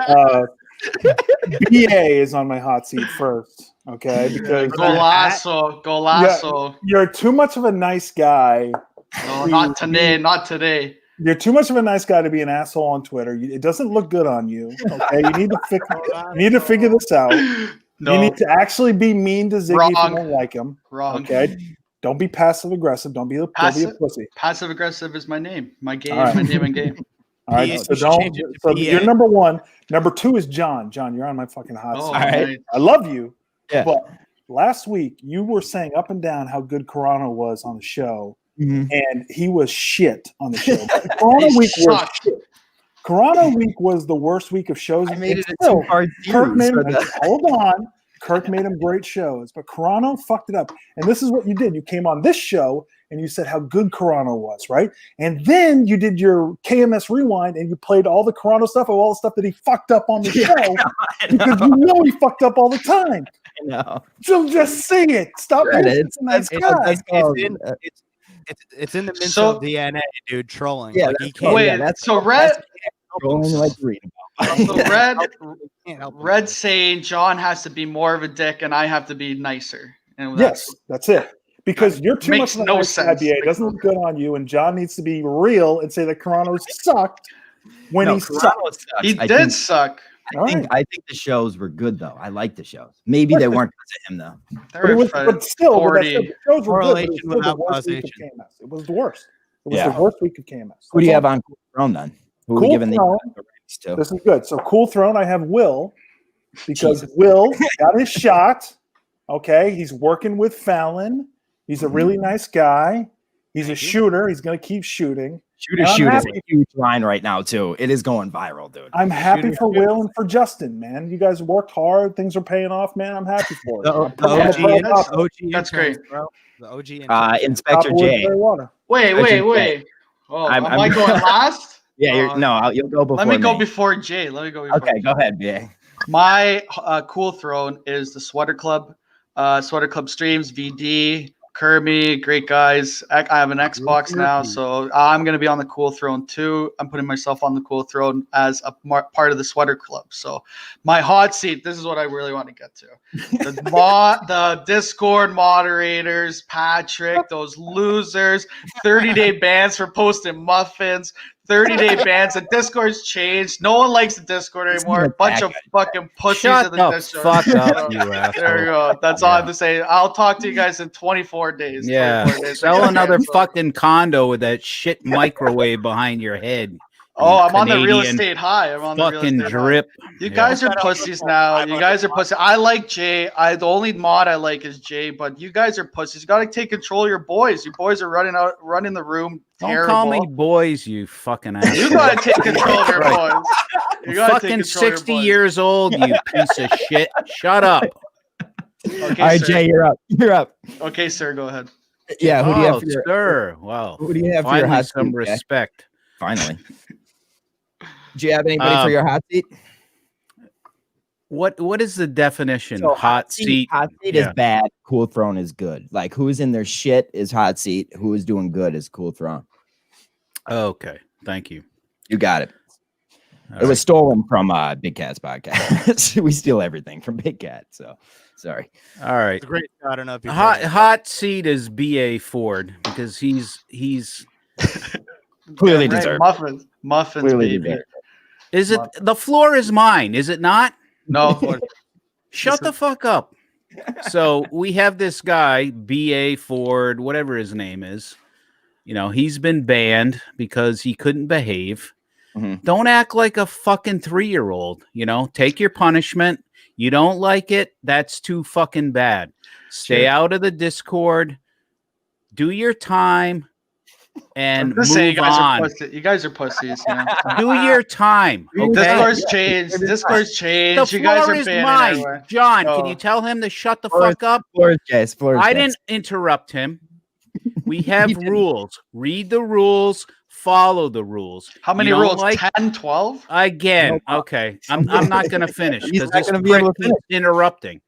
BA is on my hot seat first. Okay, because Golasso. You're too much of a nice guy. No, not today. You're too much of a nice guy to be an asshole on Twitter. It doesn't look good on you. Okay, you need to figure this out. No. You need to actually be mean to Ziggy if you don't like him. Wrong. Okay, don't be passive aggressive. Don't be a pussy. Passive aggressive is my name. My game. My name and game. All right, so you're number 1. Number 2 is John. John, you're on my fucking hot seat. Right. I love you, yeah. But last week you were saying up and down how good Carano was on the show. Mm-hmm. And he was shit on the show. Carano week was shit. Carano week was the worst week of shows. I made it a 2-part series. Hold on. Kirk made him great shows, but Carano fucked it up. And this is what you did. You came on this show and you said how good Carano was, right? And then you did your KMS rewind and you played all the Carano stuff of all the stuff that he fucked up on the show. Because you know he fucked up all the time. I know. So just say it. Stop it. It's in the Mincel DNA, dude. Trolling. Yeah, like, he can't. Wait, so Red. Trolling like read about. So Red saying John has to be more of a dick and I have to be nicer. And that's it. Because you're too much of a nice guy, BA. It doesn't look good on you, and John needs to be real and say that Carano sucked when he sucked. He did suck. I think the shows were good though. I like the shows. Maybe they weren't because of him though. But still, the shows were good. It was the worst. It was the worst week of KMS. Who do you have on Cool Throne then? Who are we giving the ratings to? This is good. So Cool Throne, I have Will because Will got his shot. Okay, he's working with Fallon. He's a really nice guy. He's a shooter. He's going to keep shooting. Shooter is a huge line right now too. It is going viral, dude. I'm happy for Will and for Justin, man. You guys worked hard. Things are paying off, man. I'm happy for it. That's great. Bro. The OG Inspector J. Wait. Oh, am I going last? Yeah, you'll go before Let me go before Jay. Okay, go ahead, BA. My cool throne is the Sweater Club. Sweater Club streams, VD, Kirby, great guys. I have an Xbox now, so I'm going to be on the cool throne too. I'm putting myself on the cool throne as a part of the Sweater Club. So my hot seat, this is what I really want to get to. The Discord moderators, Patrick, those losers, 30-day bans for posting muffins, 30-day bans. The Discord's changed. No one likes the Discord anymore. A bunch of fucking pussies in the Discord. Fuck up, you asshole. There you go. That's all I have to say. I'll talk to you guys in 24 days. Yeah. 24 days. Sell another fucking condo with that shit microwave behind your head. Oh, I'm on the real estate high. I'm on the real fucking estate drip. high. You guys are pussies now. You guys are pussies. I like Jay. The only mod I like is Jay, but you guys are pussies. You got to take control of your boys. You boys are running the room. Don't call me boys, you fucking asshole. You got to take control of your boys. You I'm fucking 60 years old, you piece of shit. Shut up. Okay, all right, sir. Jay, you're up. You're up. Okay, sir, go ahead. Yeah, who do you have for your sir? Wow. Who do you have for your Finally hot some seat, Jay? respect. Finally. Do you have anybody for your hot seat? What is the definition? So hot seat. Hot seat is bad. Cool throne is good. Like who's in their shit is hot seat. Who is doing good is cool throne. Okay, thank you. You got it. All it was stolen from Big Cat's podcast. We steal everything from Big Cat. So sorry. All right. It's a great. I don't know if you hot seat is B.A. Ford because he's clearly deserved. Muffins, Clearly baby. Is it the floor is mine? Is it not? No. Shut the fuck up. So we have this guy, B.A. Ford, whatever his name is. You know, he's been banned because he couldn't behave. Mm-hmm. Don't act like a fucking 3-year-old. You know, take your punishment. You don't like it. That's too fucking bad. Stay out of the Discord. Do your time. And move on. You guys are pussies. Do your time. Okay? Discord's changed. Discord's changed. The You guys floor are is banning mine. everywhere. John, So- can you tell him to shut the fuck up? I didn't interrupt him. We have rules. Read the rules. Follow the rules. How many You don't rules? like- 10, 12? Again, okay. I'm not going to finish He's because not this gonna be able to prick keeps interrupting.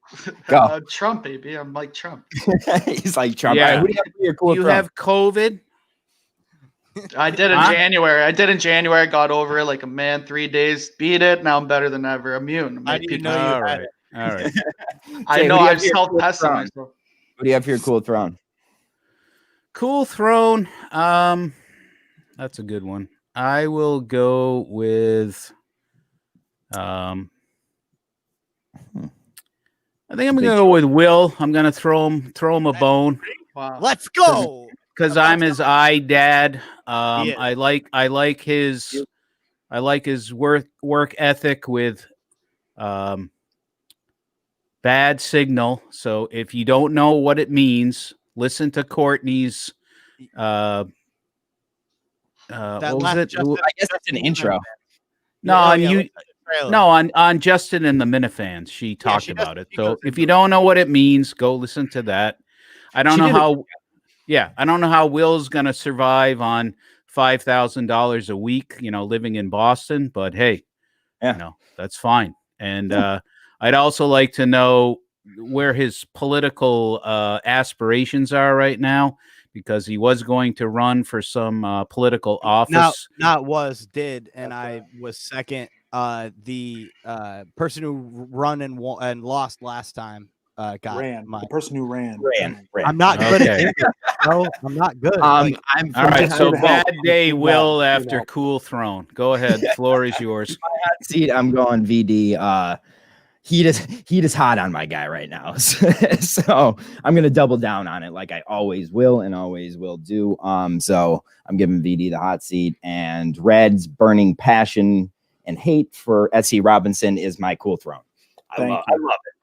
Go. Trump, baby. I'm like Trump. He's like Trump. Yeah. All right, who do you have for your cool You throne? have COVID. I did in January. I got over it like a man. 3 days. Beat it. Now I'm better than ever. Immune. I didn't know you All had right. it. All right. I Jay, know. who do you I'm have for your cool self-testing throne? myself. Who do you have for your cool throne? Cool throne. That's a good one. I will go with I think I'm gonna go with Will. I'm gonna throw him a bone Wow. Let's go. because I'm his dad. Yeah. I like his work ethic with bad signal. So if you don't know what it means, listen to Courtney's what was it? I guess that's an intro. No, on you. No, on Justin and the Minifans, she talked she about does- it. she So goes if into you don't know what it means, go listen to that. I don't She know did how. Yeah, I don't know how Will's gonna survive on $5,000 a week. You know, living in Boston, but hey, Yeah. you know that's fine. And I'd also like to know where his political aspirations are right now, because he was going to run for some political office. Did, and I was second. The person who run and lost last time got my. The person who ran. I'm not good at Okay. English, bro. I'm not good. I'm All right, so Good help. bad day, Good Will, help. after Cool Throne. Go ahead, the floor is yours. Seat, I'm going VD. Heat is hot on my guy right now. So I'm gonna double down on it like I always will and always will do. So I'm giving VD the hot seat, and Red's burning passion and hate for SC Robinson is my cool throne. I love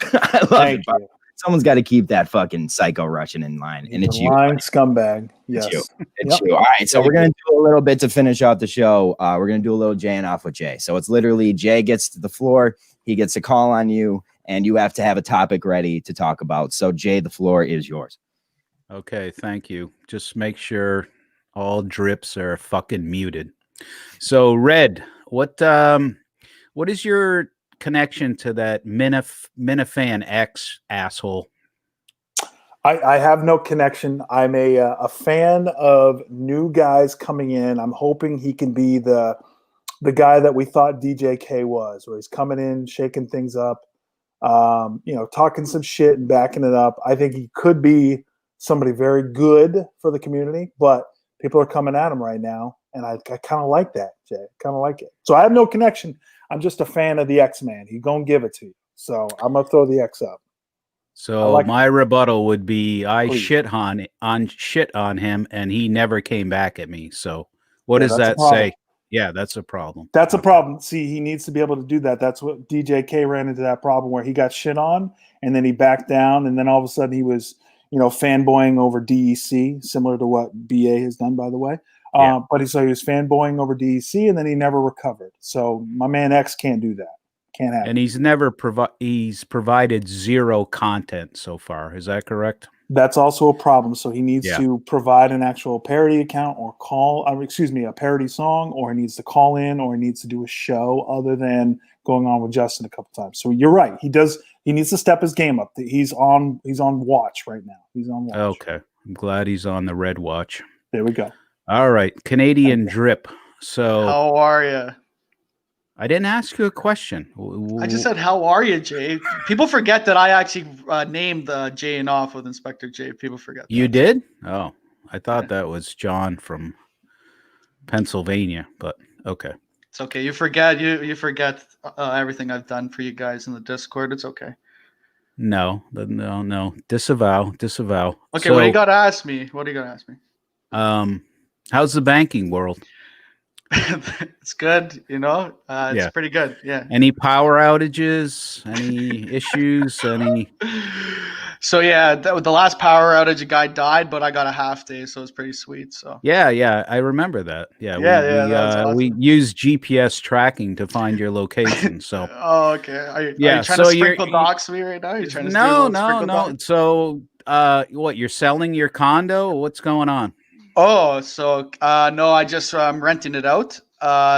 it. I love it. Someone's got to keep that fucking psycho Russian in line, and it's you. Lying scumbag. It's Yes. you. It's you. All right, so we're gonna do a little bit to finish off the show. We're gonna do a little Jaying off with Jay. So it's literally Jay gets to the floor, he gets a call on you, and you have to have a topic ready to talk about. So Jay, the floor is yours. Okay, thank you. Just make sure all drips are fucking muted. So Red, what is your connection to that Minifan X asshole? I have no connection. I'm a fan of new guys coming in. I'm hoping he can be the guy that we thought DJ K was, where he's coming in, shaking things up, talking some shit and backing it up. I think he could be somebody very good for the community, but people are coming at him right now, and I kind of like that, Jay. Kind of like it. So I have no connection. I'm just a fan of the X-Man. He gonna give it to you. So I'm gonna throw the X up. So my rebuttal would be I shit on him and he never came back at me. So what does that say? Yeah, that's a problem. That's a problem. See, he needs to be able to do that. That's what DJ K ran into, that problem where he got shit on and then he backed down, and then all of a sudden he was, fanboying over DEC, similar to what BA has done, by the way. But he was fanboying over DEC, and then he never recovered. So my man X can't do that. Can't happen. And he's never provided zero content so far. Is that correct? That's also a problem. So he needs to provide an actual parody account or a parody song, or he needs to call in, or he needs to do a show other than going on with Justin a couple times. So you're right. He needs to step his game up. He's on watch right now. He's on watch. Okay. I'm glad he's on the red watch. There we go. All right. Canadian drip. So how are you? I didn't ask you a question. I just said, how are you, Jay? People forget that I actually named Jaying off with Inspector Jay. People forget that. You did? Oh, I thought that was John from Pennsylvania, but okay. It's okay. You forget everything I've done for you guys in the Discord. It's okay. No. Disavow. Okay, so, what do you got to ask me? How's the banking world? It's good, it's pretty good. Yeah. Any power outages? Any issues? So yeah, the last power outage, a guy died, but I got a half day, so it's pretty sweet. So yeah, I remember that. We use GPS tracking to find your location. So okay. Are you trying to sprinkle docs me right now? Are you trying to no. So what? You're selling your condo? What's going on? Oh, so no, I just I'm renting it out.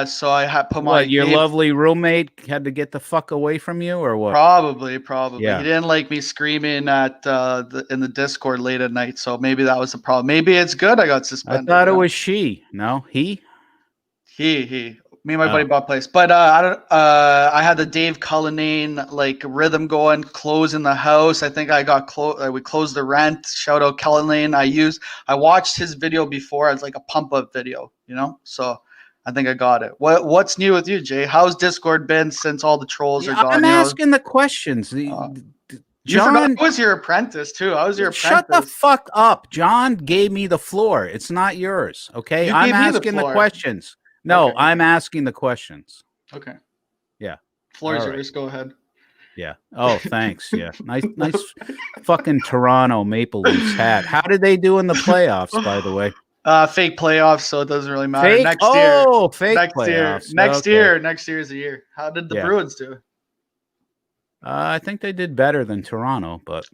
So I had put my your lovely roommate had to get the fuck away from you, or what? Probably. Yeah. He didn't like me screaming at in the Discord late at night, so maybe that was the problem. Maybe it's good I got suspended. I thought it was she. No, he. He. Me and my buddy bought place, but I don't. I had the Dave Cullinane rhythm going, closing the house. I think I got we closed the rent. Shout out Cullinane. I watched his video before as a pump up video, So I think I got it. What's new with you, Jay? How's Discord been since all the trolls are gone? I'm asking the questions. John, I was your apprentice too. Shut the fuck up. John gave me the floor. It's not yours. Okay, I'm asking the questions. No, okay. I'm asking the questions. Okay. Yeah. Floor is yours. Go ahead. Yeah. Oh, thanks. Yeah. Nice fucking Toronto Maple Leafs hat. How did they do in the playoffs, by the way? Fake playoffs, so it doesn't really matter. Fake? Next year. Oh, fake playoffs. Next year is the year. How did the Bruins do? I think they did better than Toronto, but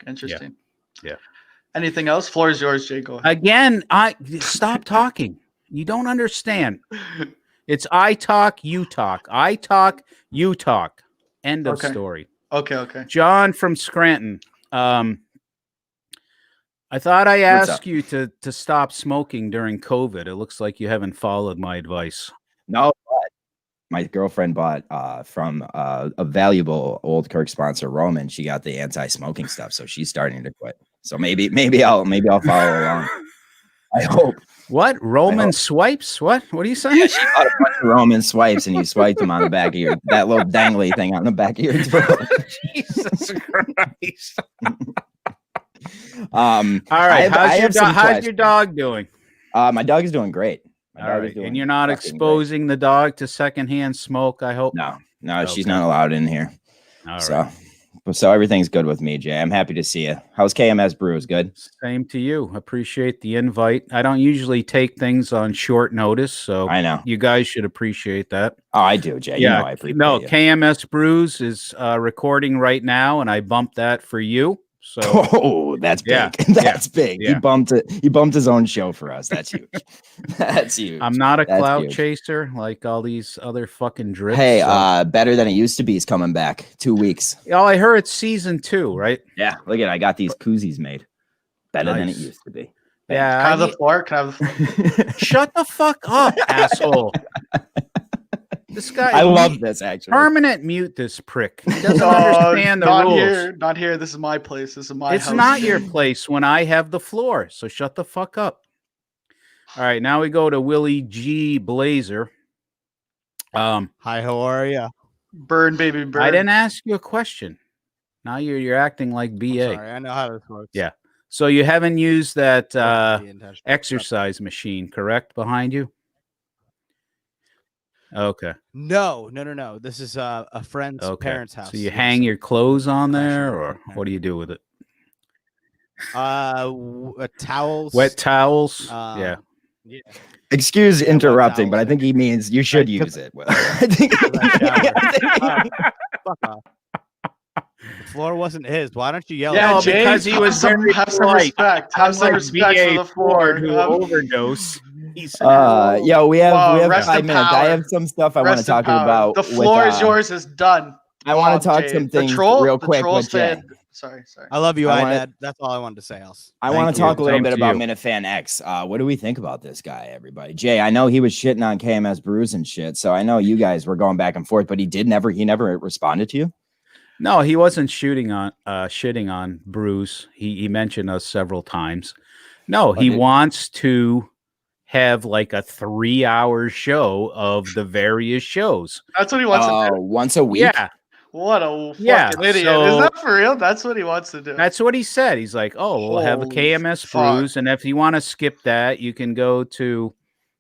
interesting. Yeah. Anything else? Floor is yours, Jay. Go ahead. Again, stop talking. You don't understand. It's I talk, you talk. I talk, you talk. End of story. Okay. John from Scranton. I thought I asked you to stop smoking during COVID. It looks like you haven't followed my advice. No, but my girlfriend bought from a valuable old Kirk sponsor, Roman. She got the anti-smoking stuff, so she's starting to quit. So maybe I'll follow along. I hope. What? Roman swipes? What are you saying? Yeah, she bought a bunch of Roman swipes, and you swipe them on the back of that little dangly thing on the back of your throat. Jesus Christ. All right. How's your dog doing? My dog is doing great. All right. And you're not exposing the dog to secondhand smoke, I hope? No, she's not allowed in here. All right. So everything's good with me, Jay. I'm happy to see you. How's KMS Brews? Good. Same to you. Appreciate the invite. I don't usually take things on short notice, so I know you guys should appreciate that. Oh, I do, Jay. Yeah, You know I appreciate no, you. KMS Brews is recording right now, and I bumped that for you. So oh, that's big. Yeah, That's big. yeah. He bumped it. He bumped his own show for us. That's huge. That's huge. I'm not a That's clout huge. chaser like all these other fucking drips. Hey, so. Better Than It Used to Be is coming back 2 weeks. Oh, I heard it's season 2, right? Yeah, look at it. I got these koozies made. Better than it Nice. used to be. Yeah. Can I have the floor? Can I have the floor? Shut the fuck up, asshole. This guy. I love this actually. Permanent mute this prick. He doesn't understand the not rules. Here, not here. This is my place. This is my It's house. not your place when I have the floor. So shut the fuck up. All right, now we go to Willie G. Blazer. Hi, how are you? Burn, baby, burn. I didn't ask you a question. Now you're acting like BA. Sorry, I know how this works. Yeah. So you haven't used that Be intentional. exercise machine, correct? Behind you? Okay. No. This is a friend's Okay. parents' house. So you hang your clothes on there, or what do you do with it? Towels. Wet towels. Yeah. Excuse Yeah, interrupting, but I towels. think he means you should use it. Well, I think, Fuck off. The floor wasn't his. Why don't you yell? Yeah, at Jay, because he was very have some polite. respect. Have some Unlike respect BA for the floor. who overdose. He said, yo, we have Wow, 5 rest in minutes. I power. have some stuff I want to Rest in talk power. about. The with, floor is yours. Is done. I want to talk Jay. some things the troll, real the quick troll with Jay. said, Sorry. I love you, I wanna- Dad. That's all I wanted to say. Else. I want Thank to you. talk a little Same bit to about you. Minifan X. What do we think about this guy, everybody? Jay, I know he was shitting on KMS Brews and shit, so I know you guys were going back and forth, but he never responded to you. no, he wasn't shitting on Bruce. He mentioned us several times. No, he wants to have like a 3-hour show of the various shows. That's what he wants to do. Once a week. Yeah, What a fucking Yeah, idiot. so- Is that for real? That's what he wants to do. that's what he said. He's like, oh, we'll have a Holy KMS fuck. Brews, and if you want to skip that, you can go to,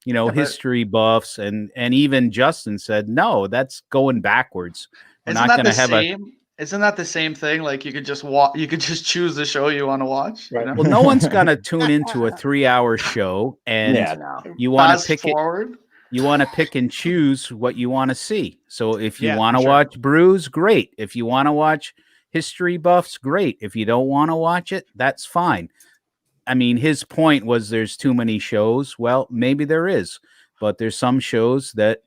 Yeah, but- history buffs, and even Justin said, no, that's going backwards. We're Isn't not that going the to have a. same? Isn't that the same thing? Like you could just you could just choose the show you want to watch. Right. You know? Well, no one's going to tune into a 3-hour show, and no. you want to Fast pick it. forward. You want to pick and choose what you want to see. So if you Yeah, want to sure. watch Brews, great. If you want to watch history buffs, great. If you don't want to watch it, that's fine. I mean, his point was there's too many shows. Well, maybe there is, but there's some shows that,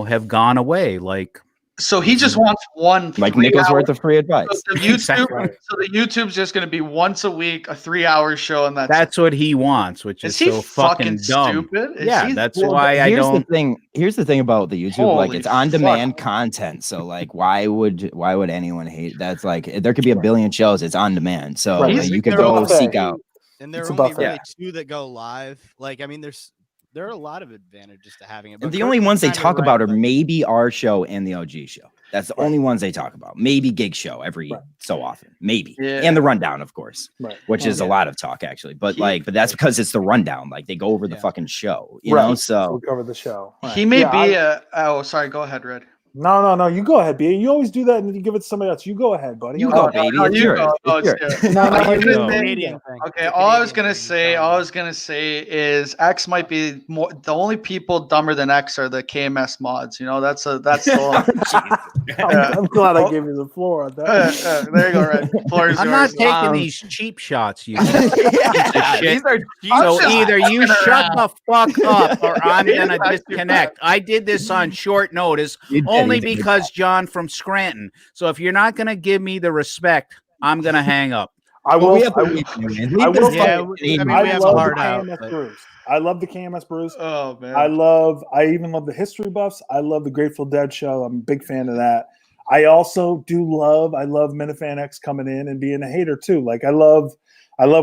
have gone away. Like, So he just wants one. Like 3 Nick's hour- worth of free advice. So the YouTube, Exactly. so the YouTube's just going to be once a week, a 3-hour show, and that's what he wants, which is is he so fucking dumb. stupid? Is Yeah, he- that's Well, why I here's don't. the thing. Here's the thing about the YouTube. Like Holy it's on demand fuck. content. So like why would anyone hate that's like there could be a billion shows. It's on demand. So Right. like, you could They're go all seek free. out. And there It's are a only buffet. really 2 that go live. Like, I mean, there are a lot of advantages to having it. And but the only Kurt's ones they kinda talk right, about are like- maybe our show and the OG show. That's the Right. only ones they talk about. Maybe Gig Show every Right. so often. Maybe. Yeah. And the rundown, of course. Right. Which is a lot of talk actually. But but that's because it's the rundown. Like they go over the Yeah. fucking show. You Right. know? So So we covered the show. He may Yeah, be a. Oh, sorry. Go ahead, Red. No. You go ahead, B. You always do that, and then you give it to somebody else. You go ahead, buddy. you Oh, go, baby. no, It's you yours. go. No, It's it's yours. yours. No, I was you gonna go. say- Canadian thing. Okay, It's a all I was Canadian gonna thing. say, is X might be more. The only people dumber than X are the KMS mods. That's the. I'm glad I gave you the floor on that. There you go, Red. Floor is I'm not yours. taking these cheap shots. You. Yeah, shit. these are So just either you fucking shut the fuck up or I'm gonna Fuck you. disconnect. I did this on short notice You did, only you did. because John from Scranton. So if you're not gonna give me the respect, I'm gonna hang up. I Well, will. we have to I, leave, man. I Leave this will- Yeah, fucking I mean, Canadian we have a love hard the out, KMS but- Brews. I love the KMS Brews. Oh man. I even love the history buffs. I love the Grateful Dead show. I'm a big fan of that. I also love Minifan X coming in and being a hater too. Like I love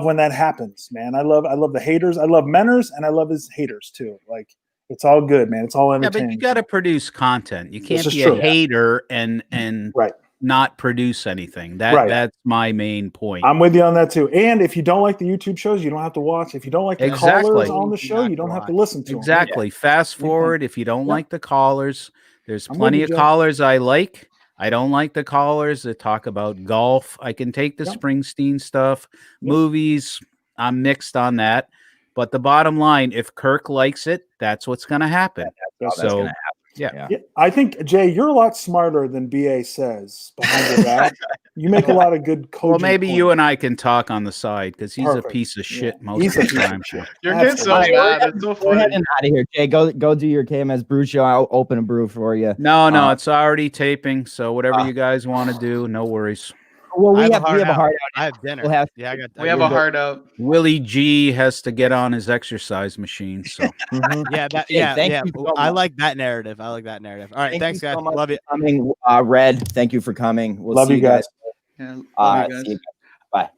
when that happens, man. I love the haters. I love Menners and I love his haters too. Like it's all good, man. It's all Yeah, entertaining. but you got to produce content. You can't is be true. a hater and Right. not produce anything. Right. That's my main point. I'm with you on that too. And if you don't like the YouTube shows, you don't have to watch. If you don't like the Exactly. callers on the show, Not you don't to have to watch. listen to them. Exactly. Fast forward if you don't Yeah. like the callers. There's I'm with plenty you, of Joe. callers I like. I don't like the callers that talk about golf. I can take the Yep. Springsteen stuff, Yep. movies. I'm mixed on that. But the bottom line, if Kirk likes it, that's what's going to happen. That's So, gonna happen. yeah. Yeah, I think Jay, you're a lot smarter than BA says behind your back. You make a lot of good cogent Well, maybe you points. and I can talk on the side because he's Perfect. a piece of shit Yeah. most He's of a the piece of time. shit. You're getting so Absolutely. mad. It's so We're funny. heading out of here, Jay. Go do your KMS brew show. I'll open a brew for you. No, Uh, it's already taping. So whatever you guys want to do, no worries. Well, we I have a hard out. I have dinner. We'll have- yeah, I got. We have a hard out. Willie G has to get on his exercise machine. So Yeah, that. Hey, Yeah, thank yeah. you so I much. like that narrative. All right, thanks, guys. so much Love you. for coming. Red, thank you for coming. We'll Love see you guys. Yeah, love you guys. See you guys. Bye.